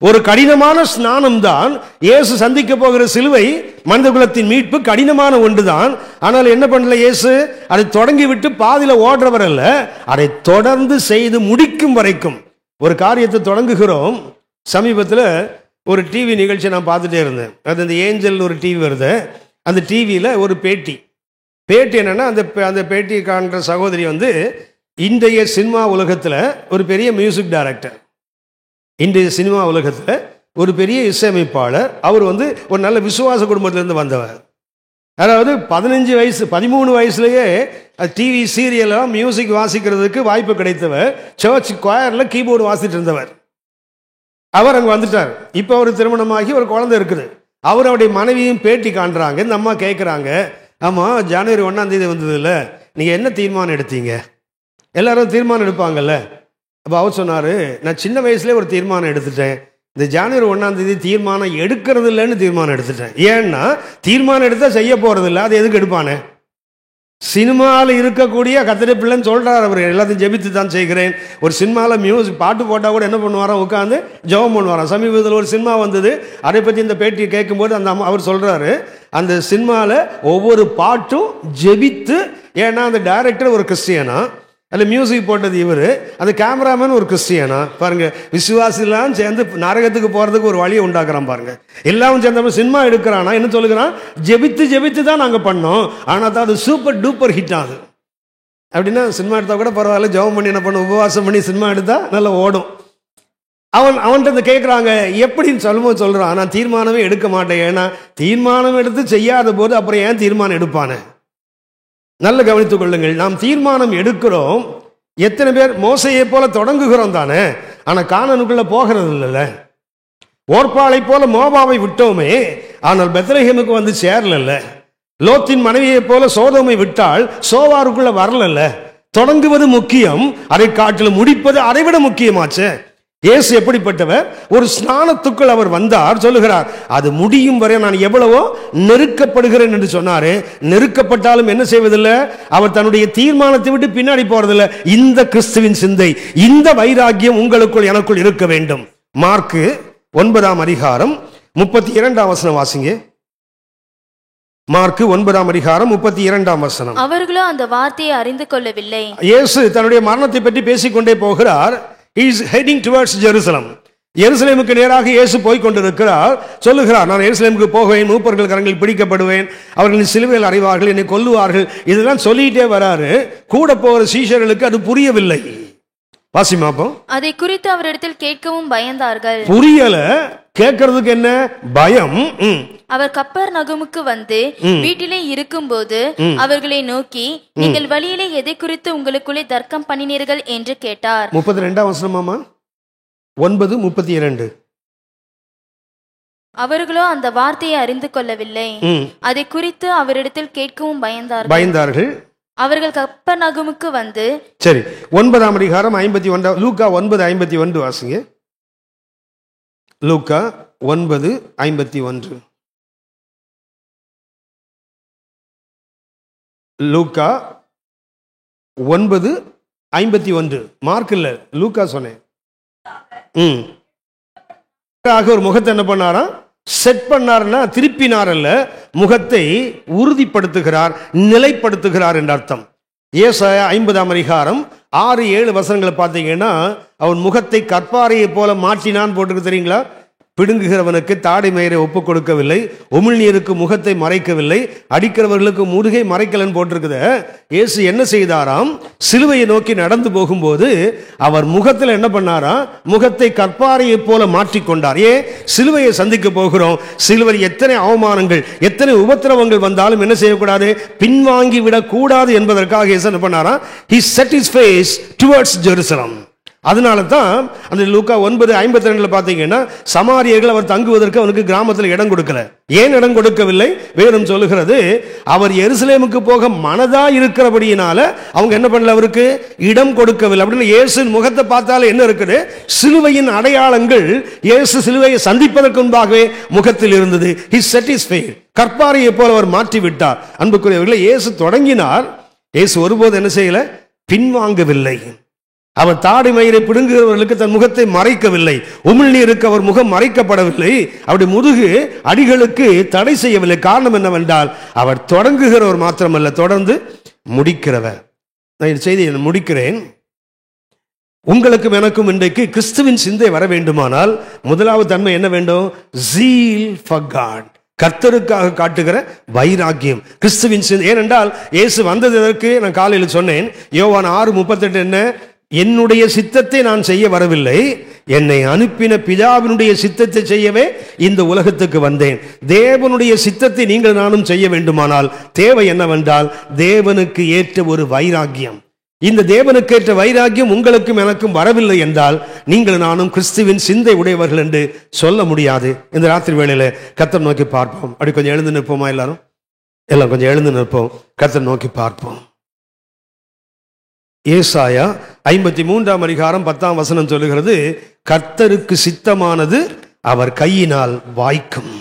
ஒரு கடினமான ஸ்நானம் தான் இயேசு சந்திக்க போகிற சிலுவை. மனித குலத்தின் மீட்பு கடினமான ஒன்றுதான். ஆனால் என்ன பண்ணல இயேசு, அதை தொடங்கி விட்டு பாதியில ஓடுறவர் அல்ல, அதை தொடர்ந்து செய்து முடிக்கும் வரைக்கும். ஒரு காரியத்தை தொடங்குகிறோம். சமீபத்தில் ஒரு டிவி நிகழ்ச்சி நான் பார்த்துட்டே இருந்தேன். அது அந்த ஏஞ்சல் ஒரு டிவி வருது. அந்த டிவியில் ஒரு பேட்டி என்னன்னா, அந்த பேட்டி காண்ற சகோதரி வந்து இன்றைய சினிமா உலகத்தில் ஒரு பெரிய மியூசிக் டைரக்டர், இன்றைய சினிமா உலகத்தில் ஒரு பெரிய இசையமைப்பாளர். அவர் வந்து ஒரு நல்ல விசுவாச குடும்பத்திலேருந்து வந்தவர். அதாவது 15 வயசு 13 வயசுலேயே டிவி சீரியலாம் மியூசிக் வாசிக்கிறதுக்கு வாய்ப்பு கிடைத்தவர். சர்ச் கொயரில் கீபோர்டு வாசிட்டு இருந்தவர். அவர் அங்கே வந்துட்டார். இப்போ அவர் திருமணமாகி ஒரு குழந்தை இருக்குது. அவருடைய மனைவியும் பேட்டி காண்றாங்க. இந்த அம்மா கேட்குறாங்க, ஆமாம் ஜனவரி 1ஆம் தேதி வந்தது இல்லை, நீங்கள் என்ன தீர்மானம் எடுத்தீங்க? எல்லாரும் தீர்மானம் எடுப்பாங்கல்ல. அப்போ அவர் சொன்னார், நான் சின்ன வயசுலேயே ஒரு தீர்மானம் எடுத்துட்டேன். இந்த ஜனவரி 1ஆம் தேதி தீர்மானம் எடுக்கிறது இல்லைன்னு தீர்மானம் எடுத்துட்டேன். ஏன்னா தீர்மானம் எடுத்தால் செய்ய போகிறது இல்லை, அது எதுக்கு எடுப்பானே? சினிமாவில் இருக்கக்கூடிய கத்திரை பிள்ளைன்னு சொல்கிறார் அவர். எல்லாத்தையும் ஜெபித்து தான் செய்கிறேன். ஒரு சினிமாவில் மியூசிக் பாட்டு போட்டால் கூட என்ன பண்ணுவாராம், உட்காந்து ஜெபம் பண்ணுவாராம். சமீபத்தில் ஒரு சினிமா வந்தது, அதை பற்றி இந்த பேட்டியை கேட்கும்போது அந்த அவர் சொல்கிறாரு, அந்த சினிமாவில் ஒவ்வொரு பாட்டும் ஜெபித்து, ஏன்னா அந்த டைரக்டர் ஒரு கிறிஸ்டியனா, அதில் மியூசிக் போட்டது இவர், அந்த கேமராமேன் ஒரு கிறிஸ்டியனா. பாருங்க, விசுவாசிலாம் சேர்ந்து நரகத்துக்கு போகிறதுக்கு ஒரு வழியை உண்டாக்குறான் பாருங்க. எல்லாரும் சேர்ந்த சினிமா எடுக்கிறானா என்ன சொல்லுகிறான், ஜெபித்து ஜெபித்து தான் நாங்கள் பண்ணோம், ஆனால் தான் அது சூப்பர் டூப்பர் ஹிட் ஆகுது. அப்படின்னா சினிமா எடுத்தால் கூட பரவாயில்ல, ஜெபம் பண்ணி என்ன பண்ண, உபவாசம் பண்ணி சினிமா எடுத்தால் நல்லா ஓடும். அவன்கிட்ட கேட்குறாங்க எப்படின்னு சொல்லும்போது சொல்கிறான், நான் தீர்மானமே எடுக்க மாட்டேன். ஏன்னா தீர்மானம் எடுத்து செய்யாத போது அப்புறம் ஏன் தீர்மானம் எடுப்பானே? நல்ல கவனித்துக் கொள்ளுங்கள். நாம் தீர்மானம் எடுக்கிறோம். எத்தனை பேர் மோசையை போல தொடங்குகிறோம் தானே, ஆனால் கானானுக்குள்ள போகிறது இல்லைல்ல. ஓர்பாளை போல மோபாவை விட்டோமே, ஆனால் பெத்லகேமுக்கு வந்து சேரல. லோத்தின் மனைவியை போல சோதோமை விட்டால் சோவாருக்குள்ள வரல. தொடங்குவது முக்கியம், அதை காட்டிலும் முடிப்பது அதைவிட முக்கியமாச்சு. இயேசு எப்படிப்பட்டவர்? ஒரு ஸ்நானத்துக்குள் அவர் வந்தார். சொல்லுகிறார், அது முடியும் வரை நான் எவ்வளவோ நெருக்கப்படுகிறேன் என்று சொன்னாரு. நெருக்கப்பட்டாலும் என்ன செய்வதில்லை, அவர் தன்னுடைய தீர்மானத்தை விட்டு பின்னாடி போறதில்லை. இந்த கிறிஸ்துவின் சிந்தை, இந்த வைராக்கியம் உங்களுக்குள் எனக்குள் இருக்க வேண்டும். மார்க்கு 9ஆம் அதிகாரம் 32ஆம் வசனம் வாசிங்க. மார்க்கு 9ஆம் அதிகாரம் 32ஆம் வசனம். அவர்களோ அந்த வார்த்தையை அறிந்து கொள்ளவில்லை. இயேசு தன்னுடைய மரணத்தை பற்றி பேசிக்கொண்டே போகிறார். He is heading towards Jerusalem. எருசலேமுக்கு நேராக இயேசு போய் கொண்டிருக்கிறார். சொல்லுகிறார், நான் எருசலேமுக்கு போவேன், மூப்பர்கள் கரங்களில் பிடிக்கப்படுவேன், அவர்களின் சிலுவையில் அறைவார்கள், என்னை கொல்லுவார்கள். இதெல்லாம் சொல்லிட்டே வராரு. கூட போகிற சீஷர்களுக்கு அது புரியவில்லை. வாசிமாப்போம். அதை குறித்து அவரிடத்தில் கேட்கவும் பயந்தார்கள். புரியல, கேட்கறதுக்கு என்ன பயம். அவர் கப்பர்நகமுக்கு வந்து வீட்டிலே இருக்கும்போது அவர்களை நோக்கி, நீங்கள் வழியிலே எதை குறித்து உங்களுக்குள்ளே தர்க்கம் பண்ணினீர்கள் என்று கேட்டார். 32ஆம் வசனமாமா, 9:32. அவர்களோ அந்த வார்த்தையை அறிந்து கொள்ளவில்லை. அதை குறித்து அவரிடத்தில் கேட்கவும் பயந்தார்கள். அவர்கள் கப்பர்நகமுக்கு வந்து, சரி 9ஆம் அதிகாரம் 51, லூக்கா 9:51 வாசிங்க. லூக்கா 9:51. லூக்கா 9:51. மார்க் இல்ல, லூக்கா சொன்னேன். ஒரு முகத்தை என்ன பண்ணாரா, செட் பண்ணார்னா திருப்பினார் அல்ல, முகத்தை உறுதிப்படுத்துகிறார், நிலைப்படுத்துகிறார் என்ற அர்த்தம். ஏசாயா 50ஆம் அதிகாரம் 6-7 வசனங்களை பார்த்தீங்கன்னா, அவன் முகத்தை கற்பாறையை போல மாற்றினான் போட்டுருக்கு தெரியுங்களா. பிடுங்குகிறவனுக்கு தாடை மயிரை ஒப்பு கொடுக்கவில்லை, உமிழ்நீருக்கு முகத்தை மறைக்கவில்லை, அடிக்கிறவர்களுக்கு முதுகை மறைக்கலன்னு போட்டிருக்குது. இயேசு என்ன செய்தாராம், சிலுவையை நோக்கி நடந்து போகும்போது அவர் முகத்தில் என்ன பண்ணாராம், முகத்தை கற்பாறையை போல மாற்றிக்கொண்டார். ஏன்? சிலுவையை சந்திக்க போகிறோம். சிலுவையில் எத்தனை அவமானங்கள், எத்தனை உபத்திரவங்கள் வந்தாலும் என்ன செய்யக்கூடாது, பின்வாங்கி விடக்கூடாது என்பதற்காக இயேசு என்ன பண்ணாராம், he set his face towards Jerusalem. அதனால தான் அந்த லூக்கா 9:52 பார்த்தீங்கன்னா சமாரியர்கள் அவர் தங்குவதற்கு அவனுக்கு கிராமத்தில் இடம் கொடுக்கல. ஏன் இடம் கொடுக்கவில்லை? வேதம் சொல்லுகிறது, அவர் எருசலேமுக்கு போக மனதா இருக்கிறபடியினால அவங்க என்ன பண்ணல, அவருக்கு இடம் கொடுக்கவில்லை. அப்படின்னு இயேசுவின் முகத்தை பார்த்தாலே என்ன இருக்குது, சிலுவையின் அடையாளங்கள் இயேசு சிலுவையை சந்திப்பதற்கு முன்பாகவே முகத்தில் இருந்தது. He satisfied. கற்பாரையை போல அவர் மாற்றி விட்டார். அன்புக்குரியவர்களே, இயேசு தொடங்கினார். இயேசு ஒருபோது என்ன செய்யல, பின்வாங்கவில்லை. அவர் தாடி மயிரை பிடுங்குகிறவர்களுக்கு தன் முகத்தை மறைக்கவில்லை. உமிழ்நீருக்கு அவர் முகம் மறைக்கப்படவில்லை. அவருடைய முதுகு அடிகளுக்கு தடை செய்யவில்லை. காரணம் என்னவென்றால், அவர் தொடங்குகிறவர் மாத்திரமல்ல, தொடர்ந்து முடிக்கிறவர். நான் இந்த செய்தியை முடிக்கிறேன். உங்களுக்கும் எனக்கும் இன்றைக்கு கிறிஸ்துவின் சிந்தை வர வேண்டுமானால் முதலாவது தன்மை என்ன வேண்டும்? zeal for God. கர்த்தருக்காக காட்டுகிற வைராக்கியம், கிறிஸ்துவின் சிந்தை. ஏனென்றால் இயேசு வந்தது எதற்கு? நான் காலையில் சொன்னேன், யோவான் 6:38 என்ன, என்னுடைய சித்தத்தை நான் செய்ய வரவில்லை, என்னை அனுப்பின பிதாவினுடைய சித்தத்தை செய்யவே இந்த உலகத்துக்கு வந்தேன். தேவனுடைய சித்தத்தை நீங்கள் நானும் செய்ய வேண்டுமானால் தேவை என்னவென்றால் தேவனுக்கு ஏற்ற ஒரு வைராக்கியம். இந்த தேவனுக்கேற்ற வைராக்கியம் உங்களுக்கும் எனக்கும் வரவில்லை என்றால் நீங்கள் நானும் கிறிஸ்துவின் சிந்தை உடையவர்கள் என்று சொல்ல முடியாது. இந்த ராத்திரி வேளையில கர்த்தரை நோக்கி பார்ப்போம். அப்படி கொஞ்சம் எழுந்து நிற்போமா? எல்லாம் கொஞ்சம் எழுந்து நிற்போம், கர்த்தரை நோக்கி பார்ப்போம். ஏசாயா 53:10 சொல்லுகிறது, கர்த்தருக்கு சித்தமானது அவர் கையினால் வாய்க்கும்.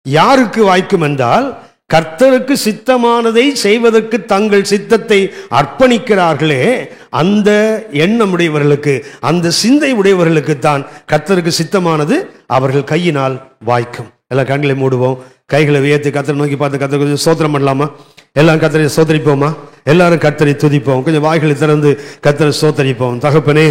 யாருக்கு வாய்க்கும் என்றால், கர்த்தருக்கு சித்தமானதை செய்வதற்கு தங்கள் சித்தத்தை அர்ப்பணிக்கிறார்களே, அந்த எண்ணம் உடையவர்களுக்கு, அந்த சிந்தை உடையவர்களுக்கு தான் கர்த்தருக்கு சித்தமானது அவர்கள் கையினால் வாய்க்கும். எல்லாம் கண்களை மூடுவோம், கைகளை உயர்த்தி கர்த்தரை நோக்கி பார்த்து கர்த்தரை கொஞ்சம் ஸ்தோத்திரம் பண்ணலாமா? எல்லாம் கர்த்தரை ஸ்தோத்தரிப்போமா? எல்லாரும் கர்த்தரை துதிப்போம். கொஞ்சம் வாய்களை திறந்து கர்த்தரை ஸ்தோத்தரிப்போம். தகப்பனே,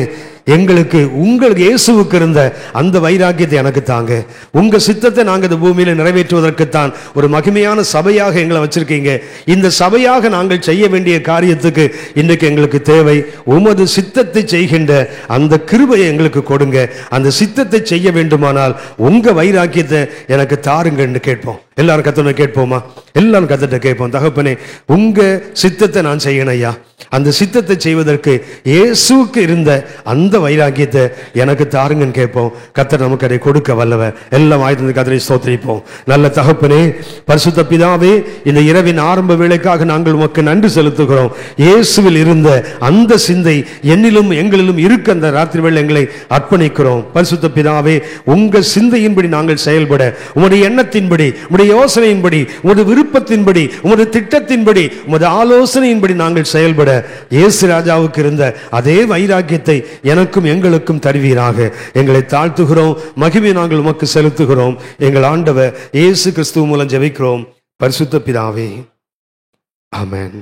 எங்களுக்கு உங்களுக்கு இயேசுவுக்கு இருந்த அந்த வைராக்கியத்தை எனக்கு தாங்க. உங்க சித்தத்தை நாங்கள் இந்த பூமியில நிறைவேற்றுவதற்குத்தான் ஒரு மகிமையான சபையாக எங்களை வச்சிருக்கீங்க. இந்த சபையாக நாங்கள் செய்ய வேண்டிய காரியத்துக்கு இன்றைக்கு எங்களுக்கு தேவை உமது சித்தத்தை செய்கின்ற அந்த கிருபையை எங்களுக்கு கொடுங்க. அந்த சித்தத்தை செய்ய வேண்டுமானால் உங்க வைராக்கியத்தை எனக்கு தாருங்கன்னு கேட்போம். எல்லாரும் கர்த்தரை கேட்போமா? எல்லாரும் கர்த்தரை கேட்போம். தகப்பனே, உங்க சித்தத்தை நான் செய்யணும் ஐயா. அந்த சித்தத்தை செய்வதற்கு இயேசுவுக்கு இருந்த அந்த வைராக்கியத்தை எனக்கு தாருங்கன்னு கேட்போம். கர்த்தர் நமக்கு அதை கொடுக்க வல்லவர். எல்லாம் வாய்த்து கர்த்தரை ஸ்தோத்திரிப்போம். நல்ல தகப்பனே, பரிசுத்த பிதாவே, இந்த இரவின் ஆரம்ப வேளைக்காக நாங்கள் உமக்கு நன்றி செலுத்துகிறோம். இயேசுவில் இருந்த அந்த சிந்தை என்னிலும் எங்களிலும் இருக்க அந்த ராத்திரி வேளை எங்களை அர்ப்பணிக்கிறோம். பரிசுத்த பிதாவே, உங்க சிந்தையின்படி நாங்கள் செயல்பட, உங்களுடைய எண்ணத்தின்படி, உங்களுடைய யோசனையின்படி, உமது விருப்பத்தின்படி, உமது திட்டத்தின்படி, உமது ஆலோசனையின்படி நாங்கள் செயல்பட இயேசு ராஜாவுக்கு இருந்த அதே வைராக்கியத்தை எனக்கும் எங்களுக்கும் தருவீராக. எங்களை தாழ்த்துகிறோம், மகிமை நாங்கள் உமக்கு செலுத்துகிறோம். எங்கள் ஆண்டவர் இயேசு கிறிஸ்துவ மூலம் ஜெபிக்கிறோம் பரிசுத்த பிதாவே, ஆமென்.